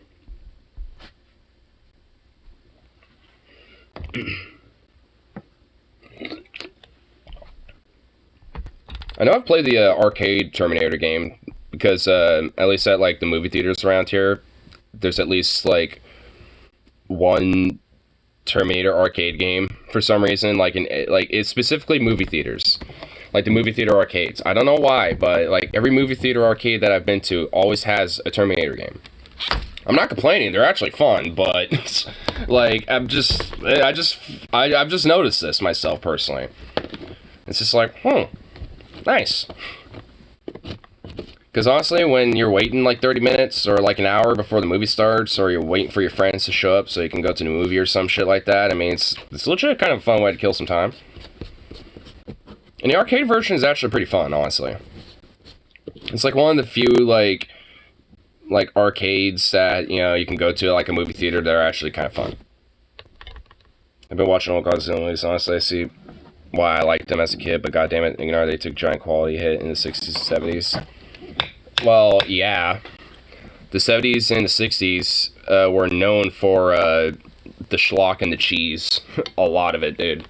[SPEAKER 1] I know I've played the arcade Terminator game, because, at least at, like, the movie theaters around here, there's at least, like, one Terminator arcade game for some reason, like it's specifically movie theaters, like the movie theater arcades. I don't know why, but like every movie theater arcade that I've been to always has a Terminator game. I'm not complaining; they're actually fun, but like I've just noticed this myself personally. It's just like, nice. Because honestly, when you're waiting like 30 minutes or like an hour before the movie starts, or you're waiting for your friends to show up so you can go to the movie or some shit like that, I mean, it's legit kind of a fun way to kill some time. And the arcade version is actually pretty fun, honestly. It's like one of the few like arcades that, you know, you can go to like a movie theater that are actually kind of fun. I've been watching old Godzilla movies, honestly. I see why I liked them as a kid, but goddammit, you know, they took a giant quality hit in the 60s and 70s. Well, yeah. The 70s and the 60s were known for the schlock and the cheese. A lot of it, dude.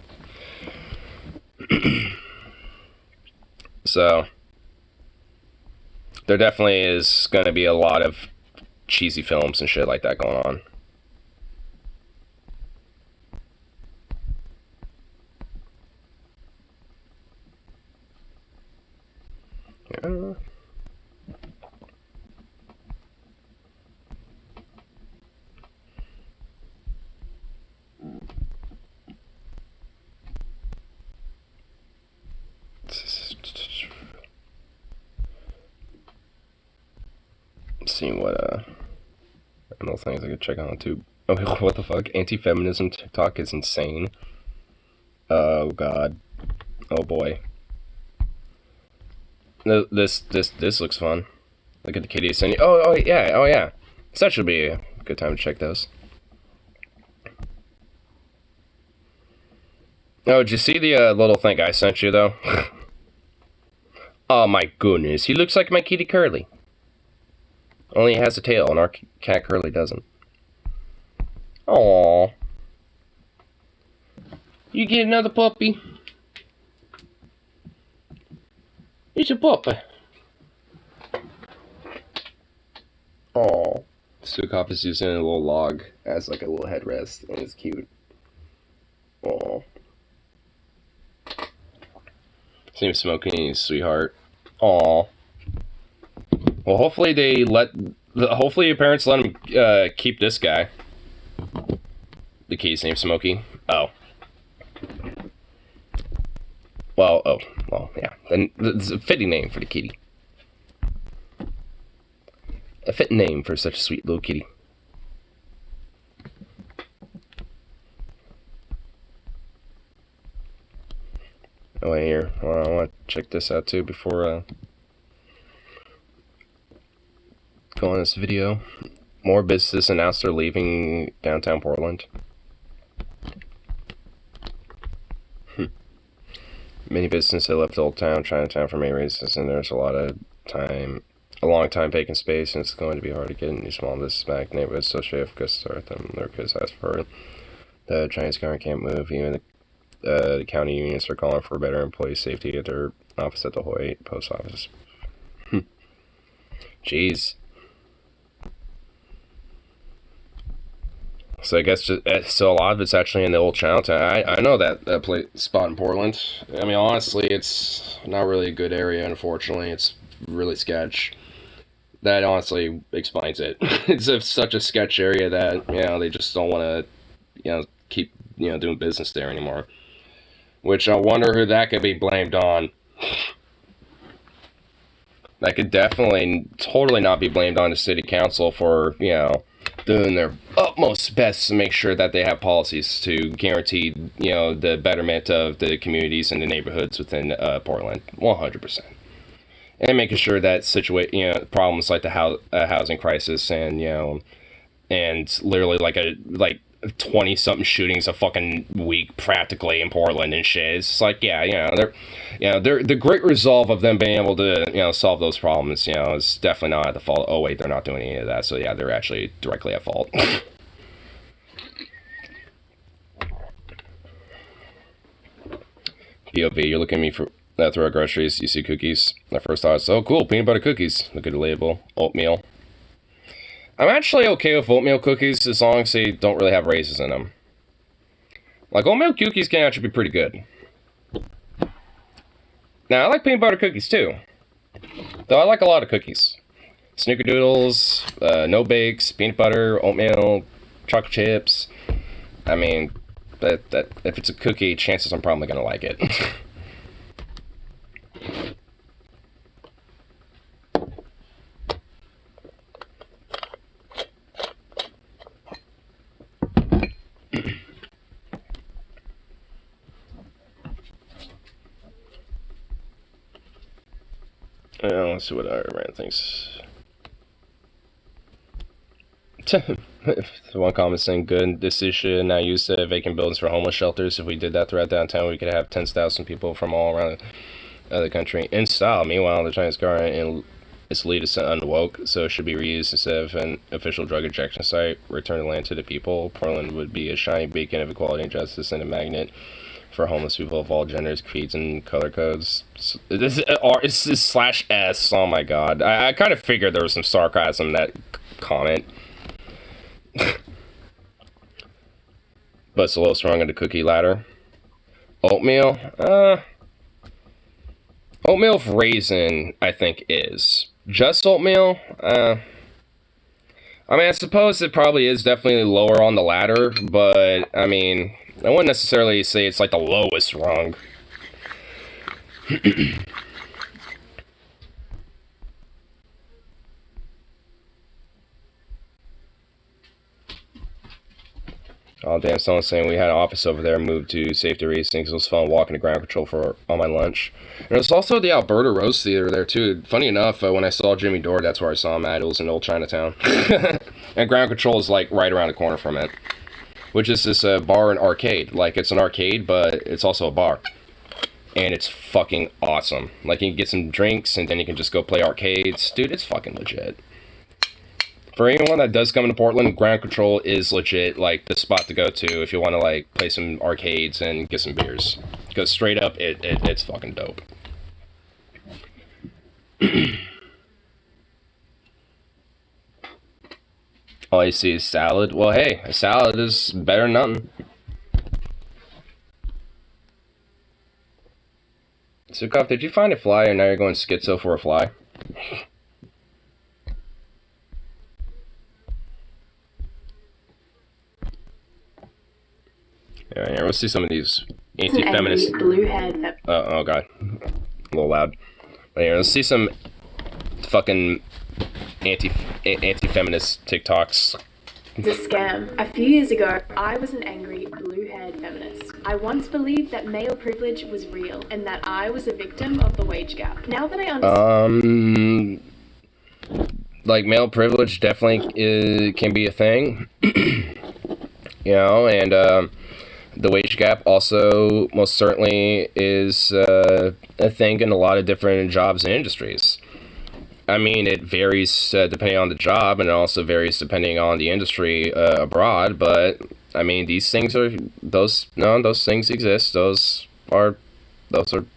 [SPEAKER 1] So, there definitely is going to be a lot of cheesy films and shit like that going on. Yeah. Seeing what other things I could check on too. Oh, what the fuck? Anti-feminism TikTok is insane. Oh god. Oh boy. This looks fun. Look at the kitty sending. Oh yeah. This actually be a good time to check those. Oh, did you see the little thing I sent you though? Oh my goodness, he looks like my kitty Curly. Only he has a tail, and our cat Curly doesn't. Aww. You get another puppy? It's a puppy. Aww. Sukop is using a little log as like a little headrest, and it's cute. Aww. Seems smoking, sweetheart. Aww. Well, hopefully hopefully your parents let him keep this guy. The kitty's named Smokey. Oh. Well, yeah. Then it's a fitting name for the kitty. A fitting name for such a sweet little kitty. Oh, wait here. Well, I want to check this out too before go on this video. More businesses announced they're leaving downtown Portland. Many businesses have left Old Town, Chinatown for many reasons, and there's a long time vacant space, and it's going to be hard to get any small business back. Neighborhoods associated with goods start them. They're criticized for the Chinese government can't move. Even the county unions are calling for better employee safety at their office at the Hoyt post office. Jeez. So I guess so a lot of it's actually in the old Chinatown. I know that spot in Portland. I mean, honestly, it's not really a good area. Unfortunately, it's really sketch. That honestly explains it. It's such a sketch area that they just don't want to keep doing business there anymore. Which I wonder who that could be blamed on. That could definitely totally not be blamed on the city council for doing their utmost best to make sure that they have policies to guarantee the betterment of the communities and the neighborhoods within Portland 100%. And making sure that problems like the housing crisis and and literally like 20 something shootings a fucking week practically in Portland and shit. It's like they're the great resolve of them being able to solve those problems is definitely not at the fault. Oh wait, they're not doing any of that, so they're actually directly at fault. POV, you're looking at me for through our groceries, you see cookies. My first thought is, oh cool, peanut butter cookies. Look at the label. Oatmeal. I'm actually okay with oatmeal cookies as long as they don't really have raisins in them. Like, oatmeal cookies can actually be pretty good. Now, I like peanut butter cookies too. Though I like a lot of cookies. Snickerdoodles, no bakes, peanut butter, oatmeal, chocolate chips. I mean, that if it's a cookie, chances I'm probably gonna like it. Let's see what our random things. One comment saying, good decision. Now use vacant buildings for homeless shelters. If we did that throughout downtown, we could have 10,000 people from all around the country in style. Meanwhile, the Chinese government and its lead is unwoke, so it should be reused instead of an official drug injection site. Return the land to the people. Portland would be a shining beacon of equality and justice and a magnet for homeless people of all genders, creeds, and color codes. This is slash S. Oh my god. I kind of figured there was some sarcasm in that comment. But it's a little strong on the cookie ladder. Oatmeal? Oatmeal with raisin, I think, is. Just oatmeal? I mean, I suppose it probably is definitely lower on the ladder, but, I mean, I wouldn't necessarily say it's like the lowest rung. Oh damn, someone's saying we had an office over there, moved to safety reasons. It was fun walking to ground control on my lunch. And there's also the Alberta Rose Theater there too. Funny enough, when I saw Jimmy Dore, that's where I saw him at. It was in Old Chinatown. And ground control is like right around the corner from it. Which is this bar and arcade. Like, it's an arcade, but it's also a bar. And it's fucking awesome. Like, you can get some drinks, and then you can just go play arcades. Dude, it's fucking legit. For anyone that does come into Portland, ground control is legit, like, the spot to go to if you want to, like, play some arcades and get some beers. Because straight up, it's fucking dope. All I see is salad. Well, hey, a salad is better than nothing. Sukov, did you find a fly or now you're going schizo for a fly? Alright, let's see some of these anti-feminist... oh god. A little loud. But here, let's see some fucking anti-feminist TikToks.
[SPEAKER 4] It's a scam. A few years ago, I was an angry, blue-haired feminist. I once believed that male privilege was real and that I was a victim of the wage gap. Now that I understand...
[SPEAKER 1] like, male privilege definitely can be a thing. And, the wage gap also most certainly is a thing in a lot of different jobs and industries. I mean, it varies depending on the job, and it also varies depending on the industry abroad. But I mean, these things are those things exist. Those are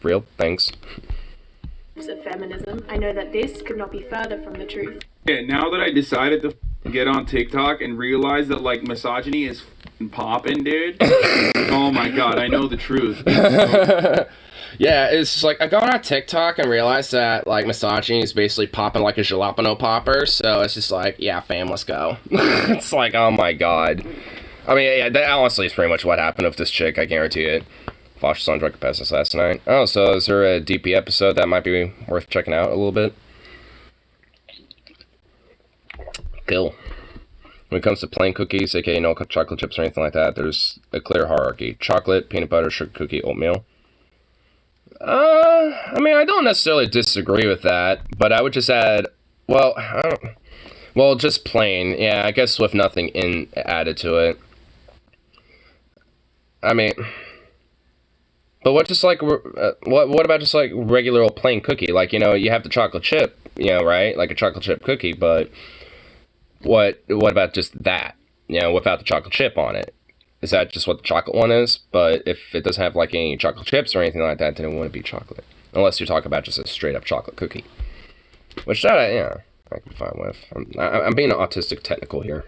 [SPEAKER 1] real things.
[SPEAKER 4] Of feminism, I know that this could not be further from the truth.
[SPEAKER 5] Yeah, now that I decided to get on TikTok and realize that like misogyny is popping, dude. Oh my god, I know the truth.
[SPEAKER 1] Yeah, it's just like I got on TikTok and realized that like misogyny is basically popping like a jalapeno popper. So it's just like, yeah, fam, let's go. It's like, oh my god. I mean, yeah, that honestly is pretty much what happened with this chick. I guarantee it. Foster's on drug capacity last night. Oh, so is there a DP episode that might be worth checking out a little bit? Cool. When it comes to plain cookies, aka no chocolate chips or anything like that, there's a clear hierarchy: chocolate, peanut butter, sugar cookie, oatmeal. I mean, I don't necessarily disagree with that, but I would just add, well, just plain. Yeah, I guess with nothing added to it. I mean, but what just like what about just like regular old plain cookie? Like, you know, you have the chocolate chip, you know, right? Like a chocolate chip cookie, but what about just that? You know, without the chocolate chip on it? Is that just what the chocolate one is? But if it doesn't have like any chocolate chips or anything like that, then it wouldn't be chocolate. Unless you're talking about just a straight up chocolate cookie. Which that, yeah, I can be fine with. I'm being autistic technical here.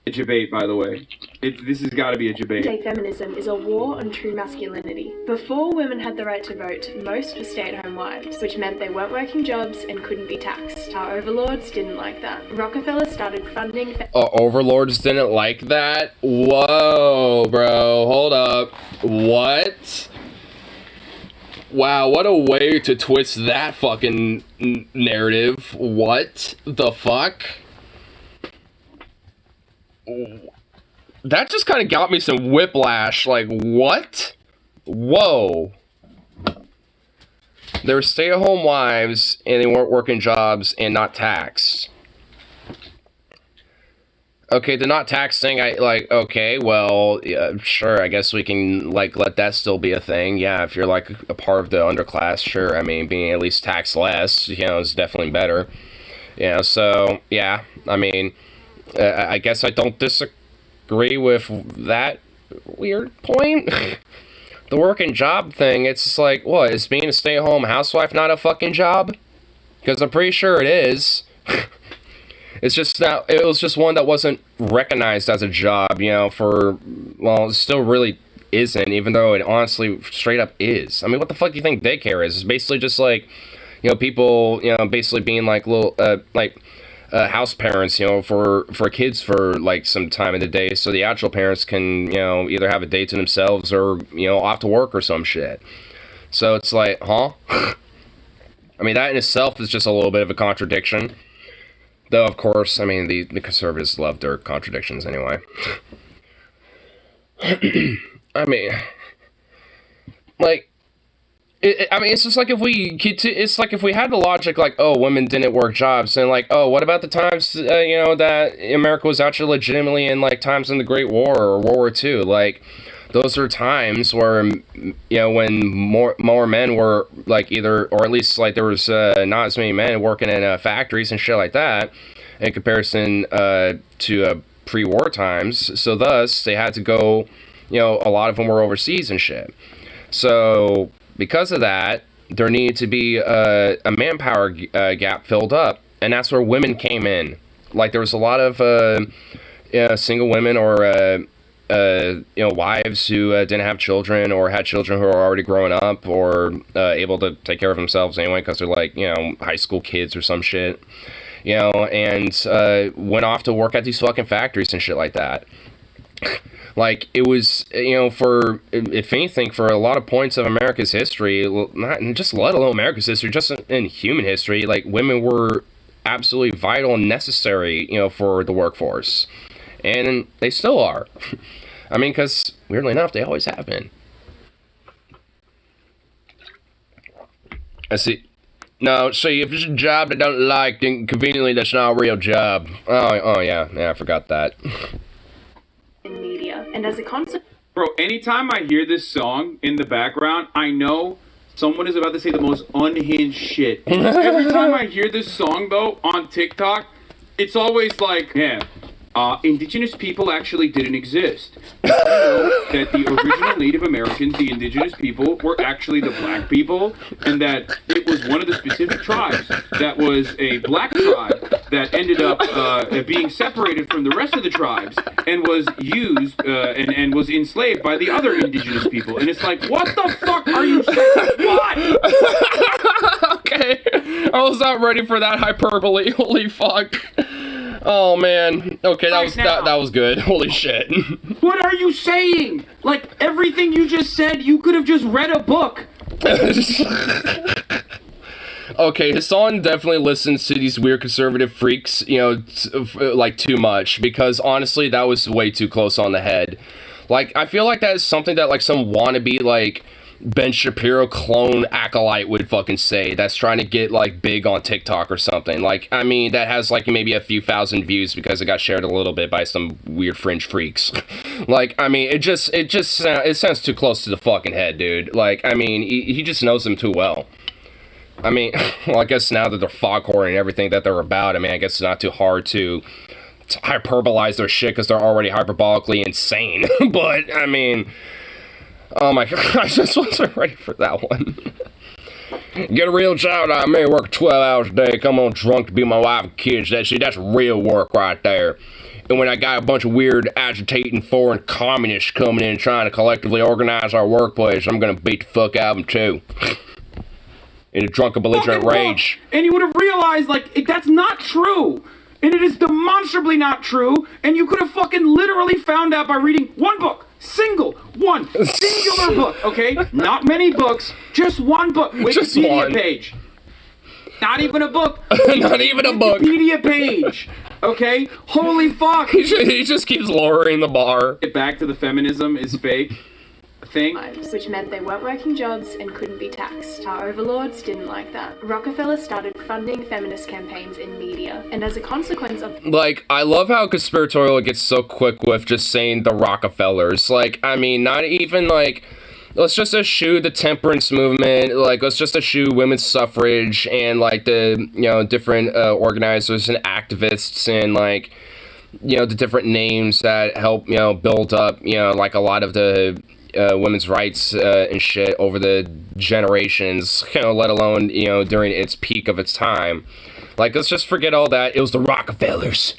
[SPEAKER 5] A debate, by the way. This has got to be a debate.
[SPEAKER 4] Feminism is a war on true masculinity. Before women had the right to vote, most were stay-at-home wives, which meant they weren't working jobs and couldn't be taxed. Our overlords didn't like that. Rockefeller started funding...
[SPEAKER 1] Overlords didn't like that? Whoa, bro. Hold up. What? Wow, what a way to twist that fucking narrative. What the fuck? That just kind of got me some whiplash. Like, what? Whoa. They were stay-at-home wives, and they weren't working jobs and not taxed. Okay, the not taxed thing, okay, well, yeah, sure, I guess we can, like, let that still be a thing. Yeah, if you're, like, a part of the underclass, sure. I mean, being at least taxed less, you know, is definitely better. Yeah, so, yeah, I mean... I guess I don't disagree with that weird point. The working job thing, it's just like, what, is being a stay-at-home housewife not a fucking job? Because I'm pretty sure it is. It's just that, it was just one that wasn't recognized as a job, you know, well, it still really isn't, even though it honestly straight up is. I mean, what the fuck do you think daycare is? It's basically just like, you know, people, you know, basically being like little, house parents, you know, for kids for like some time of the day, so the actual parents can, you know, either have a day to themselves or, you know, off to work or some shit. So it's like, huh? I mean, that in itself is just a little bit of a contradiction. Though, of course, I mean, the conservatives love their contradictions anyway. I mean, like, I mean, it's just like if we had the logic like, oh, women didn't work jobs, and like, oh, what about the times, you know, that America was actually legitimately in like times in the Great War or World War II, like, those are times where, you know, when more men were like either, or at least like there was not as many men working in factories and shit like that in comparison to pre-war times. So thus they had to go, you know, a lot of them were overseas and shit. So because of that, there needed to be a manpower gap filled up, and that's where women came in. Like there was a lot of single women or you know, wives who didn't have children or had children who were already growing up or able to take care of themselves anyway because they're like, you know, high school kids or some shit, you know, and went off to work at these fucking factories and shit like that. Like, it was, you know, for, if anything, for a lot of points of America's history, not just let alone America's history, just in human history, like, women were absolutely vital and necessary, you know, for the workforce. And they still are. I mean, because, weirdly enough, they always have been. I see. No, see, if it's a job they don't like, then conveniently that's not a real job. Oh yeah, I forgot that.
[SPEAKER 4] In media, and as a consequence,
[SPEAKER 5] Bro, anytime I hear this song in the background, I know someone is about to say the most unhinged shit. Every time I hear this song, though, on TikTok, it's always like, yeah, indigenous people actually didn't exist. You know that the original Native Americans, the indigenous people, were actually the black people, and that it was one of the specific tribes that was a black tribe that ended up being separated from the rest of the tribes and was used and was enslaved by the other indigenous people. And it's like, what the fuck are you saying? What?
[SPEAKER 1] Okay, I was not ready for that hyperbole. Holy fuck. Oh man. Okay, that was good. Holy shit.
[SPEAKER 5] What are you saying? Like, everything you just said, you could have just read a book.
[SPEAKER 1] Okay, Hassan definitely listens to these weird conservative freaks, you know, like too much, because honestly, that was way too close on the head. Like, I feel like that is something that like some wannabe like Ben Shapiro clone acolyte would fucking say, that's trying to get like big on TikTok or something. Like, I mean, that has like maybe a few thousand views because it got shared a little bit by some weird fringe freaks. Like, I mean, it sounds too close to the fucking head, dude. Like, I mean, he just knows them too well. I mean, well, I guess now that they're foghorn and everything that they're about, I mean, I guess it's not too hard to hyperbolize their shit because they're already hyperbolically insane. But, I mean, oh my god, I just wasn't ready for that one. Get a real job out of me, work 12 hours a day, come on drunk to be my wife and kids. That's real work right there. And when I got a bunch of weird, agitating foreign communists coming in trying to collectively organize our workplace, I'm gonna beat the fuck out of them too. In a drunken, belligerent rage.
[SPEAKER 5] And you would have realized, like, that's not true. And it is demonstrably not true. And you could have fucking literally found out by reading one book. Singular book, okay? Not many books, just one book. Wikipedia page. Not even a book.
[SPEAKER 1] Not even a book.
[SPEAKER 5] Wikipedia page. Okay? Holy fuck.
[SPEAKER 1] He just keeps lowering the bar.
[SPEAKER 5] Get back to the feminism is fake thing.
[SPEAKER 4] Which meant they weren't working jobs and couldn't be taxed. Our overlords didn't like that. Rockefeller started funding feminist campaigns in media, and as a consequence of...
[SPEAKER 1] Like, I love how conspiratorial gets so quick with just saying the Rockefellers. Like, I mean, not even, like... Let's just eschew the temperance movement, like, let's just eschew women's suffrage and, like, the, you know, different organizers and activists and, like, you know, the different names that help, you know, build up, you know, like, a lot of the women's rights and shit over the generations, you know, let alone, you know, during its peak of its time. Like, let's just forget all that. It was the Rockefellers.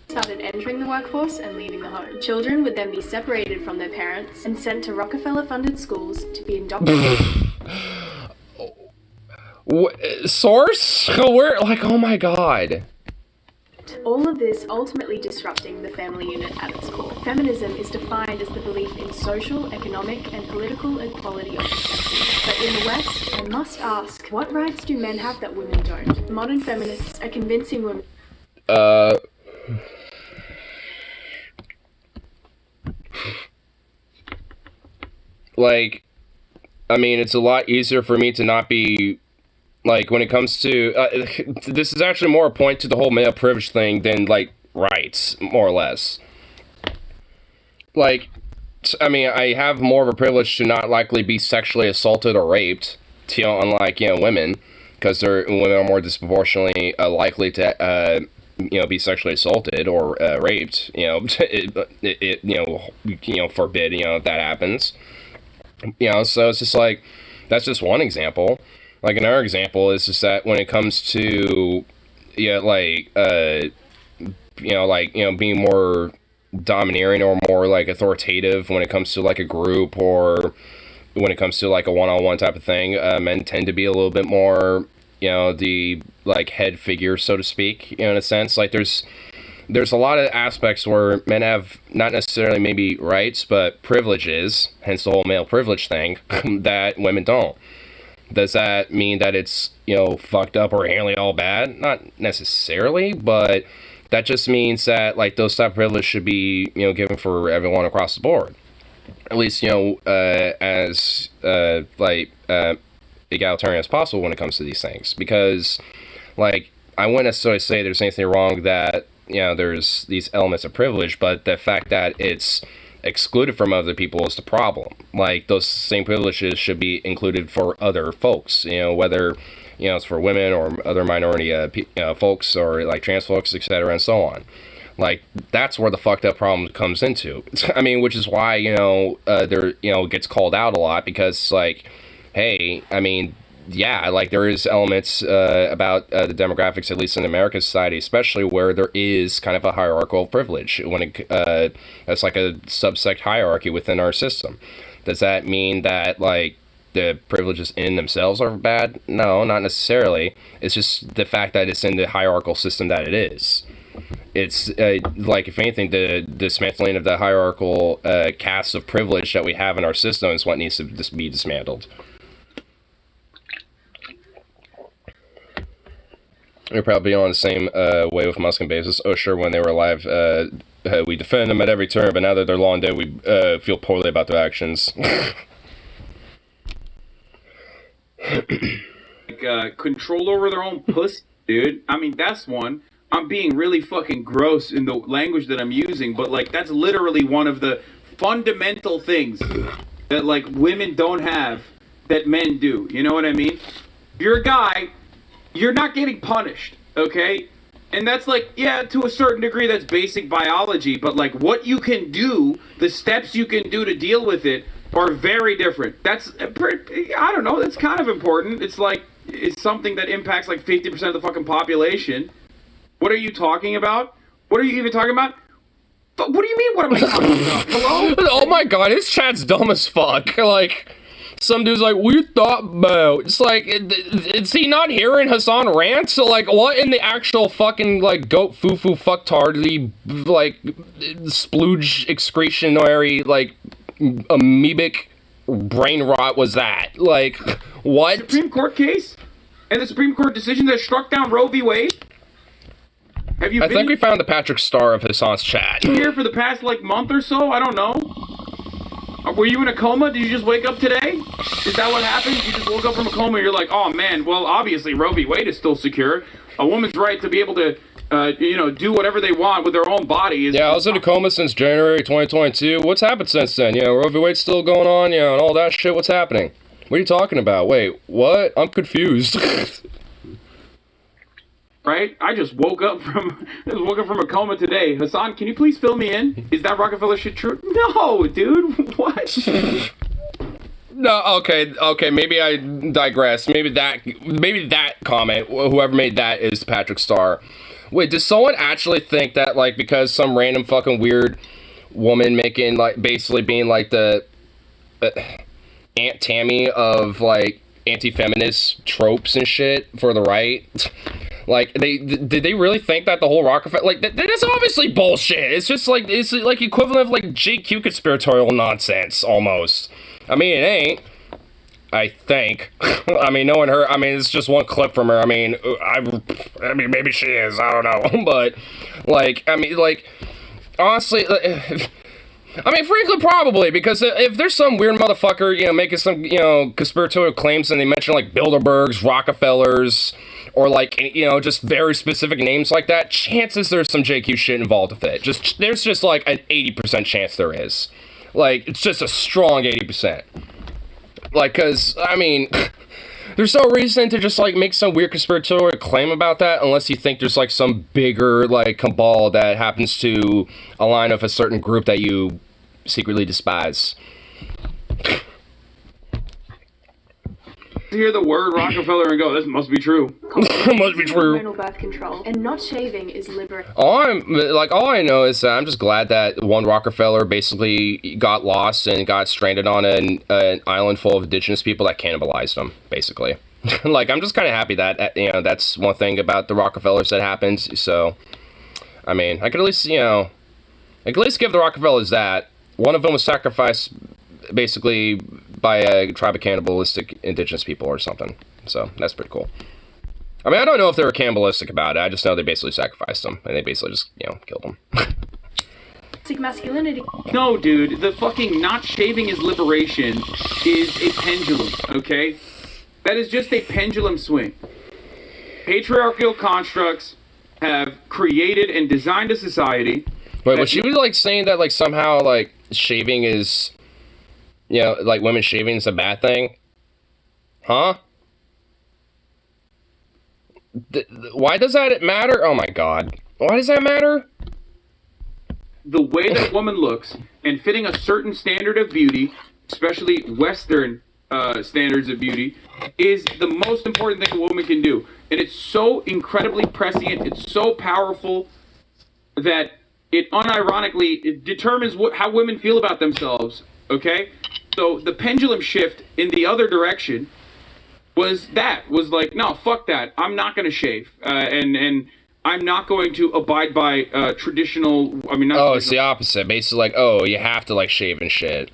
[SPEAKER 4] Started entering the workforce and leaving the home. Children would then be separated from their parents and sent to Rockefeller-funded schools to be indoctrinated.
[SPEAKER 1] Source? Where? Like, oh my god.
[SPEAKER 4] All of this ultimately disrupting the family unit at its core. Feminism is defined as the belief in social, economic, and political equality of the sexes. But in the West, I must ask, what rights do men have that women don't? Modern feminists are convincing women...
[SPEAKER 1] Like, I mean, it's a lot easier for me to not be, like, when it comes to, this is actually more a point to the whole male privilege thing than, like, rights, more or less. Like, I mean, I have more of a privilege to not likely be sexually assaulted or raped, you know, unlike, you know, women, because women are more disproportionately likely to, you know, be sexually assaulted or raped, you know, you know, forbid, you know, if that happens. You know, so it's just like, that's just one example. Like, another example is just that when it comes to, yeah, like, you know, like, you know, being more domineering or more, like, authoritative when it comes to, like, a group or when it comes to, like, a one-on-one type of thing, men tend to be a little bit more, you know, the, like, head figure, so to speak, you know, in a sense. Like, there's a lot of aspects where men have not necessarily maybe rights, but privileges, hence the whole male privilege thing, that women don't. Does that mean that it's, you know, fucked up or inherently all bad? Not necessarily, but that just means that, like, those type of privileges should be, you know, given for everyone across the board. At least, you know, as, like, egalitarian as possible when it comes to these things. Because, like, I wouldn't necessarily say there's anything wrong that, you know, there's these elements of privilege, but the fact that it's excluded from other people is the problem. Like, those same privileges should be included for other folks, whether, it's for women or other minority folks, or like trans folks, etc., and so on. Like, that's where the fucked up problem comes into. I mean, which is why, there, gets called out a lot, because, like, hey, I mean, yeah, like, there is elements about the demographics, at least in American society, especially, where there is kind of a hierarchical privilege when that's like a subsect hierarchy within our system. Does that mean that, like, the privileges in themselves are bad? No, not necessarily. It's just the fact that it's in the hierarchical system that it is. It's like, if anything, the dismantling of the hierarchical caste of privilege that we have in our system is what needs to be dismantled. You're probably on the same way with Musk and Bezos. Oh, sure, when they were alive, we defend them at every turn, but now that they're long dead, we feel poorly about their actions.
[SPEAKER 5] Control over their own pussy, dude. I mean, that's one. I'm being really fucking gross in the language that I'm using, but, like, that's literally one of the fundamental things that, like, women don't have that men do. You know what I mean? If you're a guy, you're not getting punished, okay? And that's, like, yeah, to a certain degree, that's basic biology, but, like, what you can do, the steps you can do to deal with it are very different. That's, I don't know, that's kind of important. It's, like, it's something that impacts, like, 50% of the fucking population. What are you talking about? What are you even talking about? What do you mean, what am I talking about? Hello?
[SPEAKER 1] Oh my god, his chat's dumb as fuck. Like, some dude's like, what you thought about? It's like, is he not hearing Hassan rant? So, like, what in the actual fucking, like, goat foo-foo fucktardly, like, splooge excretionary, like, amoebic brain rot was that? Like, what?
[SPEAKER 5] Supreme Court case? And the Supreme Court decision that struck down Roe v. Wade? Have you
[SPEAKER 1] I think we found the Patrick Star of Hassan's chat.
[SPEAKER 5] Here for the past, like, month or so? I don't know. Were you in a coma? Did you just wake up today? Is that what happened? You just woke up from a coma and you're like, oh man, well, obviously Roe v. Wade is still secure. A woman's right to be able to, do whatever they want with their own body.
[SPEAKER 1] Yeah, I was in a coma since January 2022. What's happened since then? Roe v. Wade's still going on, and all that shit. What's happening? What are you talking about? Wait, what? I'm confused.
[SPEAKER 5] Right? I just woke up from a coma today. Hassan, can you please fill me in? Is that Rockefeller shit true? No, dude. What?
[SPEAKER 1] No, okay, maybe I digress. Maybe that comment, whoever made that, is Patrick Star. Wait, does someone actually think that, like, because some random fucking weird woman making, like, basically being like the Aunt Tammy of, like, anti-feminist tropes and shit for the right? Like, did they really think that the whole Rockefeller, like, that's obviously bullshit. It's just like, it's like equivalent of, like, JQ conspiratorial nonsense, almost. I mean, it ain't. I think. I mean, no one heard. I mean, it's just one clip from her. I mean, maybe she is. I don't know. But, like, honestly, I mean, frankly, probably, because if there's some weird motherfucker, making some, conspiratorial claims, and they mention, like, Bilderbergs, Rockefellers, or, like, just very specific names like that, chances there's some JQ shit involved with it. There's just, like, an 80% chance there is. Like, it's just a strong 80%. Like, because, I mean, there's no reason to just, like, make some weird conspiratorial claim about that unless you think there's, like, some bigger, like, cabal that happens to align with a certain group that you secretly despise.
[SPEAKER 5] Hear the word Rockefeller and go, this must be true.
[SPEAKER 1] Must be true.
[SPEAKER 4] Hormonal birth control and not shaving is liberating.
[SPEAKER 1] All I know is I'm just glad that one Rockefeller basically got lost and got stranded on an island full of indigenous people that cannibalized them, basically. Like, I'm just kind of happy that, that's one thing about the Rockefellers that happened. So, I mean, I could at least give the Rockefellers that. One of them was sacrificed basically by a tribe of cannibalistic indigenous people or something. So that's pretty cool. I mean, I don't know if they were cannibalistic about it. I just know they basically sacrificed them, and they basically just, killed them.
[SPEAKER 4] Toxic masculinity.
[SPEAKER 5] No, dude, the fucking not shaving is liberation is a pendulum, okay? That is just a pendulum swing. Patriarchal constructs have created and designed a society.
[SPEAKER 1] Wait, was she like saying that like somehow like shaving is, like women shaving is a bad thing? Huh? Why does that matter? Oh my god. Why does that matter?
[SPEAKER 5] The way that a woman looks and fitting a certain standard of beauty, especially Western standards of beauty, is the most important thing a woman can do. And it's so incredibly prescient, it's so powerful that it unironically determines how women feel about themselves, okay? So the pendulum shift in the other direction was like, no, fuck that. I'm not going to shave. And I'm not going to abide by traditional,
[SPEAKER 1] it's the opposite. Basically like, oh, you have to like shave and shit.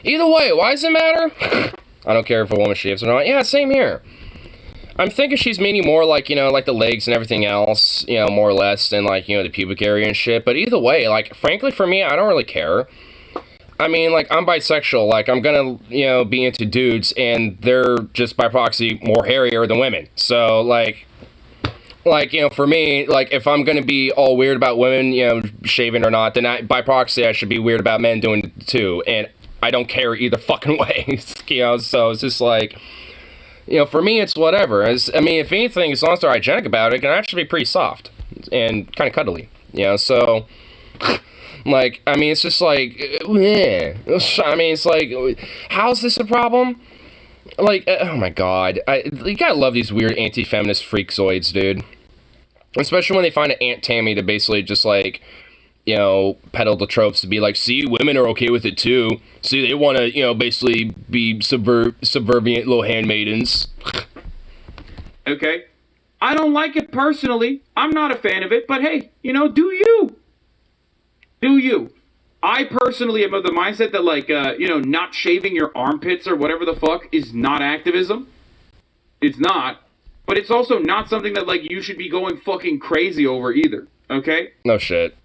[SPEAKER 1] Either way, why does it matter? I don't care if a woman shaves or not. Yeah, same here. I'm thinking she's meaning more like, like the legs and everything else, more or less than like, the pubic area and shit. But either way, like, frankly, for me, I don't really care. I mean, like, I'm bisexual. Like, I'm gonna, be into dudes, and they're just by proxy more hairier than women. So, like, for me, like, if I'm gonna be all weird about women, shaving or not, then by proxy, I should be weird about men doing it too. And I don't care either fucking way, so it's just like, for me, it's whatever. If anything, as long as they're hygienic about it, it can actually be pretty soft and kind of cuddly, so, like, it's just like, it's like, how's this a problem? Like, oh my god, you gotta love these weird anti-feminist freakzoids, dude. Especially when they find an Aunt Tammy to basically just, like, peddle the tropes to be like, see, women are okay with it too. See, they want to, basically be subservient little handmaidens.
[SPEAKER 5] Okay. I don't like it personally. I'm not a fan of it, but hey, do you. Do you. I personally am of the mindset that, like, not shaving your armpits or whatever the fuck is not activism. It's not. But it's also not something that, like, you should be going fucking crazy over either. Okay?
[SPEAKER 1] No shit.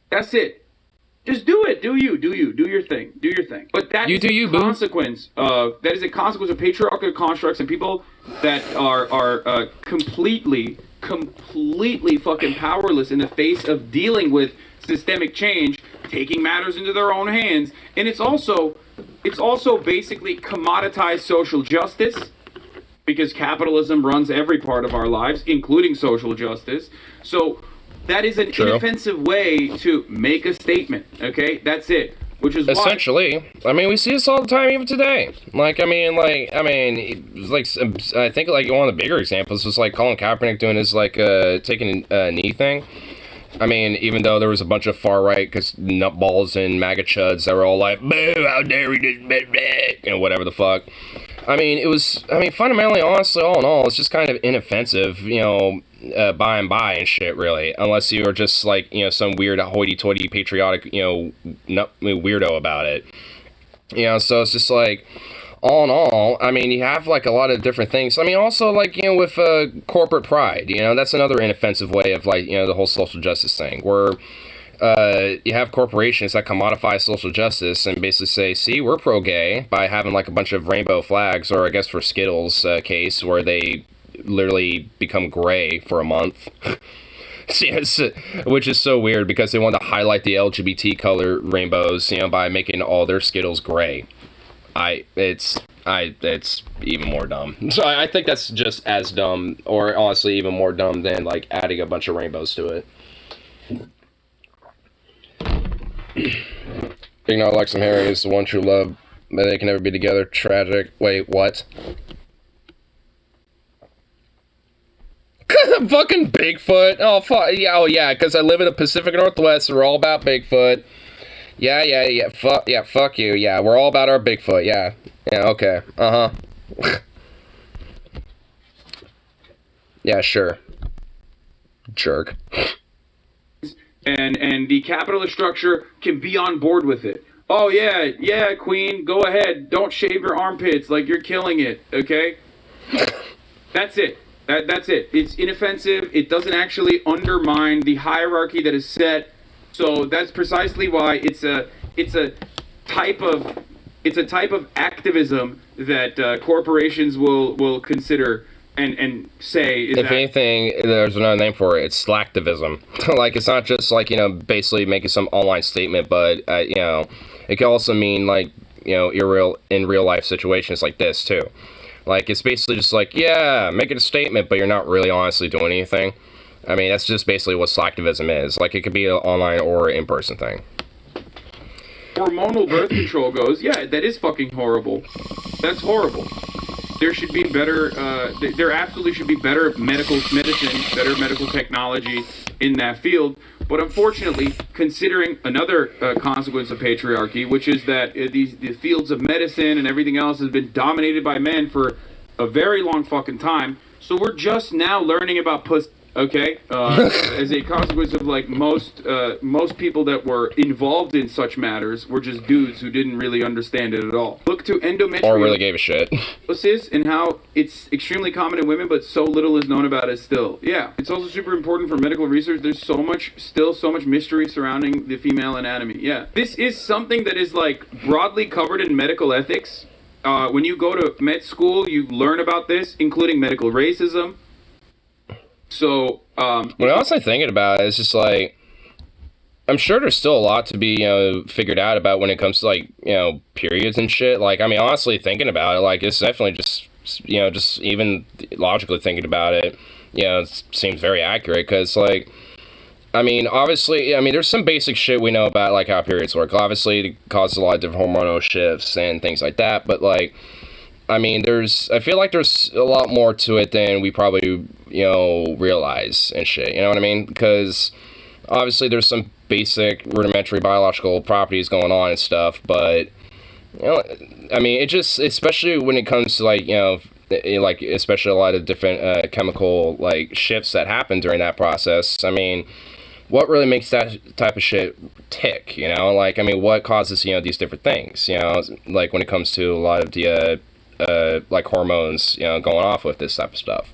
[SPEAKER 5] That's it. Just do it. Do you. Do your thing. Do your thing. But that is a consequence of patriarchal constructs and people that are completely fucking powerless in the face of dealing with systemic change, taking matters into their own hands. And it's also basically commoditized social justice, because capitalism runs every part of our lives, including social justice. So that is an inoffensive way to make a statement, okay? That's it. Which is
[SPEAKER 1] essentially, we see this all the time even today. I think like one of the bigger examples was like Colin Kaepernick doing his like taking a knee thing. Even though there was a bunch of far right nutballs and MAGA chuds that were all like, boo, how dare we just whatever the fuck. It was, fundamentally, honestly, all in all, it's just kind of inoffensive, by and by and shit, really. Unless you are just, like, some weird hoity-toity patriotic, weirdo about it. So it's just, like, all in all, you have, like, a lot of different things. Also, like, with corporate pride, that's another inoffensive way of, like, the whole social justice thing, where you have corporations that commodify social justice and basically say, see, we're pro-gay by having like a bunch of rainbow flags, or I guess for Skittles case, where they literally become gray for a month. Yes, which is so weird because they want to highlight the LGBT color rainbows, by making all their Skittles gray. It's even more dumb. So I think that's just as dumb, or honestly even more dumb than like adding a bunch of rainbows to it. Being not like some Harry is the one true love, but they can never be together. Tragic. Wait, what? Fucking Bigfoot. Oh, fuck. Yeah, oh, yeah, because I live in the Pacific Northwest, and we're all about Bigfoot. Yeah. Fuck you. Yeah, we're all about our Bigfoot. Yeah, okay. Uh-huh. Yeah, sure. Jerk.
[SPEAKER 5] And the capitalist structure can be on board with it. Oh, yeah, queen, go ahead. Don't shave your armpits, like you're killing it, okay? That's it. That's it. It's inoffensive. It doesn't actually undermine the hierarchy that is set. So that's precisely why it's a type of activism that corporations will consider and say is
[SPEAKER 1] If
[SPEAKER 5] that
[SPEAKER 1] anything, there's another name for it. It's slacktivism. Like, it's not just like, basically making some online statement, but it can also mean like, in real life situations like this too. Like, it's basically just like, yeah, making a statement, but you're not really honestly doing anything. I mean, that's just basically what slacktivism is. Like, it could be an online or in-person thing.
[SPEAKER 5] hormonal birth control goes, yeah, that is fucking horrible. That's horrible. There should be better, there absolutely should be better medicine, better medical technology in that field. But unfortunately, considering another consequence of patriarchy, which is that the fields of medicine and everything else has been dominated by men for a very long fucking time. So we're just now learning about pussy. Okay, as a consequence of like most people that were involved in such matters were just dudes who didn't really understand it at all. Look to endometriosis.
[SPEAKER 1] Or really gave a shit.
[SPEAKER 5] And how it's extremely common in women, but so little is known about it still. Yeah, it's also super important for medical research. There's so much mystery surrounding the female anatomy. Yeah, this is something that is like broadly covered in medical ethics. When you go to med school, you learn about this, including medical racism. So,
[SPEAKER 1] when I was like thinking about it, it's just like, I'm sure there's still a lot to be, figured out about when it comes to like, periods and shit. Like, I mean, honestly thinking about it, like, it's definitely just even logically thinking about it, it seems very accurate. Cause like, I mean, obviously, there's some basic shit we know about like how periods work. Obviously, it causes a lot of different hormonal shifts and things like that. But like, I mean, I feel like there's a lot more to it than we probably, realize and shit, you know what I mean? Because obviously there's some basic rudimentary biological properties going on and stuff, but, I mean, it just, especially when it comes to like, like, especially a lot of different chemical, like, shifts that happen during that process, I mean, what really makes that type of shit tick, Like, I mean, what causes, these different things, Like, when it comes to a lot of the, like hormones, going off with this type of stuff.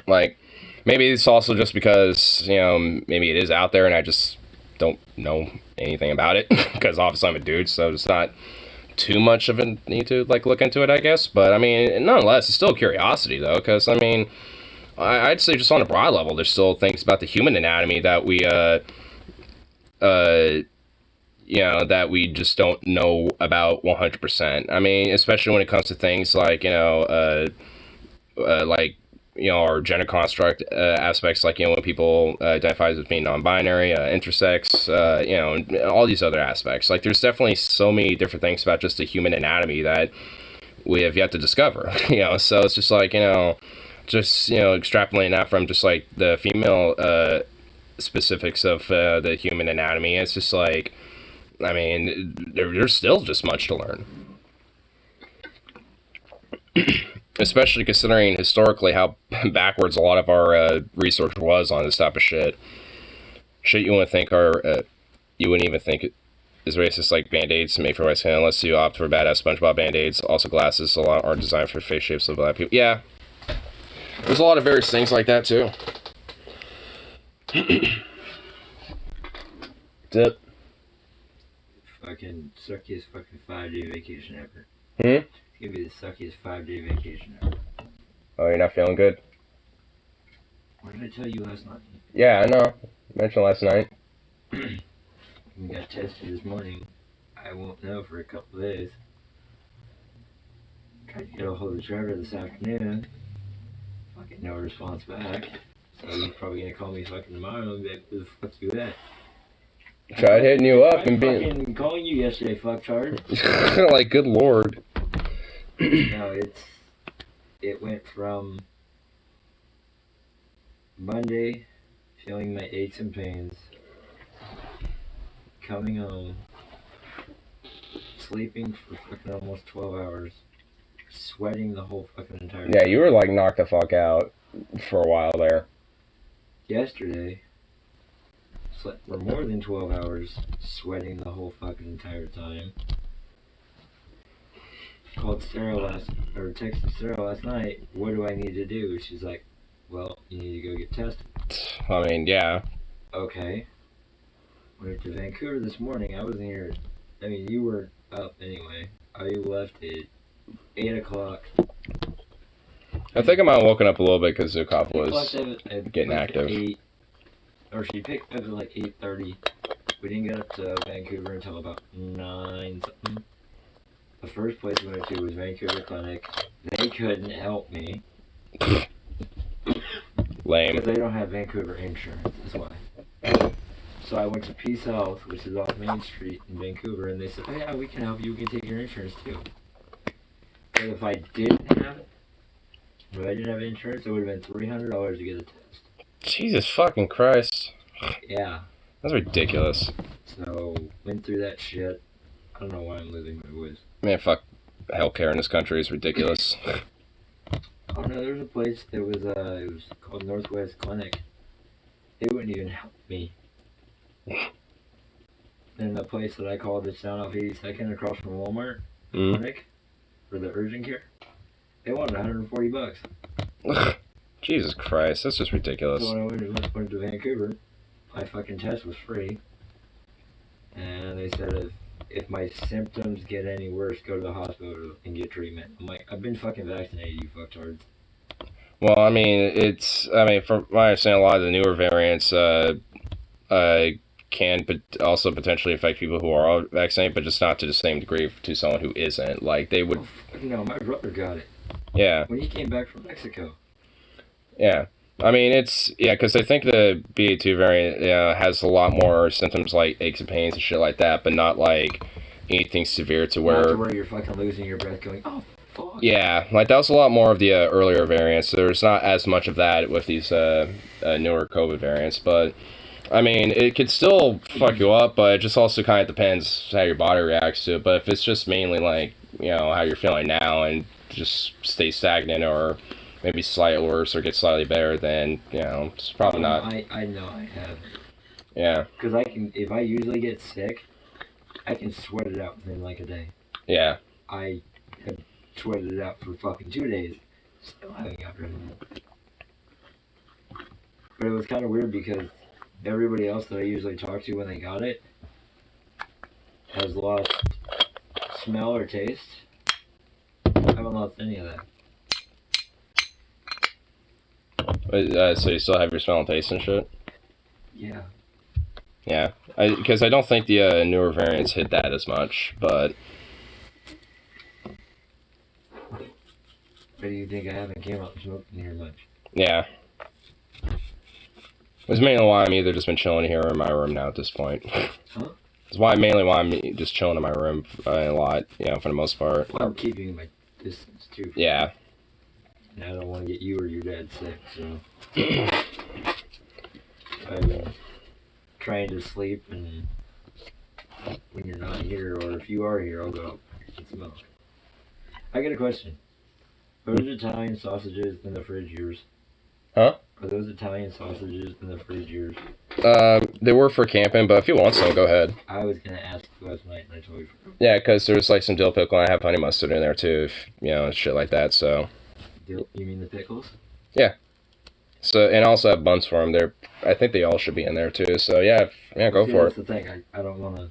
[SPEAKER 1] Like, maybe it's also just because, maybe it is out there and I just don't know anything about it because obviously I'm a dude, so it's not too much of a need to like look into it, I guess. But I mean, nonetheless, it's still a curiosity though, because I mean, I'd say just on a broad level, there's still things about the human anatomy that we that we just don't know about 100%. I mean, especially when it comes to things like, our gender construct aspects, like, when people identify as being non-binary, intersex, and all these other aspects. Like, there's definitely so many different things about just the human anatomy that we have yet to discover, so it's just like, extrapolating that from just like the female specifics of the human anatomy, it's just like, I mean, there's still just much to learn. Especially considering historically how backwards a lot of our research was on this type of shit. Shit you wouldn't think you wouldn't even think is racist, like Band-Aids made for white skin, unless you opt for badass SpongeBob Band-Aids. Also glasses, a lot aren't designed for face shapes of black people. Yeah. There's a lot of various things like that too. Dip.
[SPEAKER 6] Fucking suckiest fucking 5-day vacation ever.
[SPEAKER 1] Hmm?
[SPEAKER 6] It's gonna be the suckiest 5-day vacation ever.
[SPEAKER 1] Oh, you're not feeling good?
[SPEAKER 6] What did I tell you last night?
[SPEAKER 1] Yeah, I know. Mentioned last night.
[SPEAKER 6] We got tested this morning. I won't know for a couple of days. Tried to get a hold of Trevor this afternoon. Fucking no response back. So he's probably gonna call me fucking tomorrow and be like, who the fuck you at?
[SPEAKER 1] Tried hitting you up and
[SPEAKER 6] being
[SPEAKER 1] being
[SPEAKER 6] fucking calling you yesterday, fucktard.
[SPEAKER 1] like, good lord.
[SPEAKER 6] No, it went from Monday, feeling my aches and pains, coming home, sleeping for fucking almost 12 hours, sweating the whole fucking entire
[SPEAKER 1] Yeah,
[SPEAKER 6] day.
[SPEAKER 1] you were like knocked the fuck out for a while there.
[SPEAKER 6] Yesterday, slept for more than 12 hours, sweating the whole fucking entire time. Texted Sarah last night, what do I need to do? She's like, well, you need to go get tested.
[SPEAKER 1] I mean, yeah.
[SPEAKER 6] Okay. Went to Vancouver this morning. I wasn't here. I mean, you were up anyway. I left at 8 o'clock.
[SPEAKER 1] I think I might have woken up a little bit because Zukov
[SPEAKER 6] We
[SPEAKER 1] was
[SPEAKER 6] left at
[SPEAKER 1] getting
[SPEAKER 6] like
[SPEAKER 1] active.
[SPEAKER 6] 8, or she picked up at like 8:30. We didn't get up to Vancouver until about 9 something. The first place we went to was Vancouver Clinic. They couldn't help me
[SPEAKER 1] Lame.
[SPEAKER 6] because they don't have Vancouver insurance. That's why. So I went to Peace Health, which is off Main Street in Vancouver, and they said, "Oh yeah, we can help you. We can take your insurance too." But if I didn't have it, if I didn't have insurance, it would have been $300 to get a test.
[SPEAKER 1] Jesus fucking Christ.
[SPEAKER 6] Yeah.
[SPEAKER 1] That's ridiculous.
[SPEAKER 6] So went through that shit. I don't know why I'm losing my voice.
[SPEAKER 1] Man, fuck. Healthcare in this country is ridiculous.
[SPEAKER 6] Oh no, there was a place that was it was called Northwest Clinic. They wouldn't even help me. And the place that I called that's down off 82nd across from Walmart
[SPEAKER 1] Mm.
[SPEAKER 6] Clinic for the urgent care, they wanted $140.
[SPEAKER 1] Jesus Christ, that's just ridiculous.
[SPEAKER 6] So when I went to Vancouver, my fucking test was free. And they said if my symptoms get any worse, go to the hospital and get treatment. I'm like, I've been fucking vaccinated, you fucktards.
[SPEAKER 1] Well, I mean, from my understanding, a lot of the newer variants can also potentially affect people who are vaccinated, but just not to the same degree to someone who isn't. Like, they would...
[SPEAKER 6] No, my brother got it
[SPEAKER 1] Yeah,
[SPEAKER 6] when he came back from Mexico.
[SPEAKER 1] yeah. I mean, because I think the BA2 variant has a lot more symptoms like aches and pains and shit like that, but not like anything severe to
[SPEAKER 6] Not to
[SPEAKER 1] where...
[SPEAKER 6] where you're fucking losing your breath going, oh, fuck.
[SPEAKER 1] Yeah, like that was a lot more of the earlier variants. There's not as much of that with these newer COVID variants, but I mean, it could still fuck you up, but it just also kind of depends how your body reacts to it. But if it's just mainly like, how you're feeling now and just stay stagnant or maybe slightly worse or get slightly better, then, it's probably not.
[SPEAKER 6] I know I have.
[SPEAKER 1] Yeah,
[SPEAKER 6] Because if I usually get sick, I can sweat it out within like a day.
[SPEAKER 1] yeah.
[SPEAKER 6] I had sweated it out for fucking 2 days. Still haven't got rid of it. But it was kind of weird because everybody else that I usually talk to when they got it has lost smell or taste. I haven't lost any of that.
[SPEAKER 1] So you still have your smell and taste and shit?
[SPEAKER 6] Yeah.
[SPEAKER 1] Yeah, because I don't think the newer variants hit that as much, but...
[SPEAKER 6] But do you think I haven't came out and smoked in here much?
[SPEAKER 1] Yeah. It's mainly why I'm either just been chilling here or in my room now at this point.
[SPEAKER 6] Huh?
[SPEAKER 1] It's mainly why I'm just chilling in my room a lot, for the most part.
[SPEAKER 6] Well, I'm keeping my distance too.
[SPEAKER 1] Yeah.
[SPEAKER 6] And I don't want to get you or your dad sick, so. I've been trying to sleep, and when you're not here, or if you are here, I'll go and smoke. I got a question. Are those Italian sausages in the fridge yours?
[SPEAKER 1] Huh?
[SPEAKER 6] Are those Italian sausages in the fridge yours?
[SPEAKER 1] They were for camping, but if you want some, go ahead.
[SPEAKER 6] I was gonna ask last night, and I totally forgot.
[SPEAKER 1] Yeah, because there's like some dill pickle, and I have honey mustard in there too, shit like that, so.
[SPEAKER 6] You mean the pickles?
[SPEAKER 1] So, and I also have buns for them. I think they all should be in there too, so yeah, go
[SPEAKER 6] See,
[SPEAKER 1] for it.
[SPEAKER 6] that's the thing. I don't want to.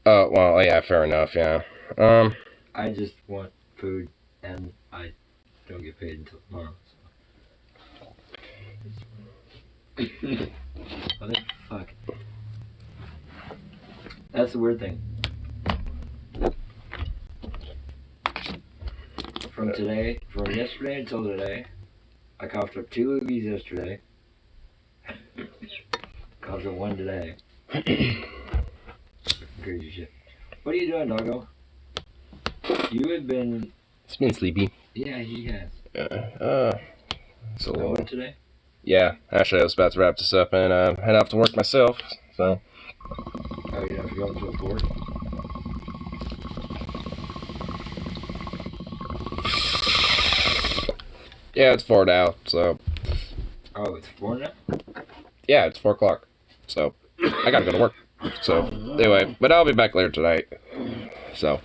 [SPEAKER 1] Well, yeah, fair enough, yeah.
[SPEAKER 6] I just want food, and I don't get paid until tomorrow. So. What the fuck? That's the weird thing. From yesterday until today, I coughed up 2 loogies yesterday. Coughed up 1 today. Crazy shit. What are you doing, doggo? You had been.
[SPEAKER 1] It's been sleepy.
[SPEAKER 6] Yeah, he has.
[SPEAKER 1] It's a
[SPEAKER 6] So
[SPEAKER 1] little.
[SPEAKER 6] what today?
[SPEAKER 1] Yeah, actually, I was about to wrap this up and head off to work myself, so.
[SPEAKER 6] Oh, you have to go until 4?
[SPEAKER 1] Yeah, it's 4 now, so.
[SPEAKER 6] Oh, it's 4 now?
[SPEAKER 1] Yeah, it's 4 o'clock. So, I gotta go to work. So, anyway, but I'll be back later tonight. So,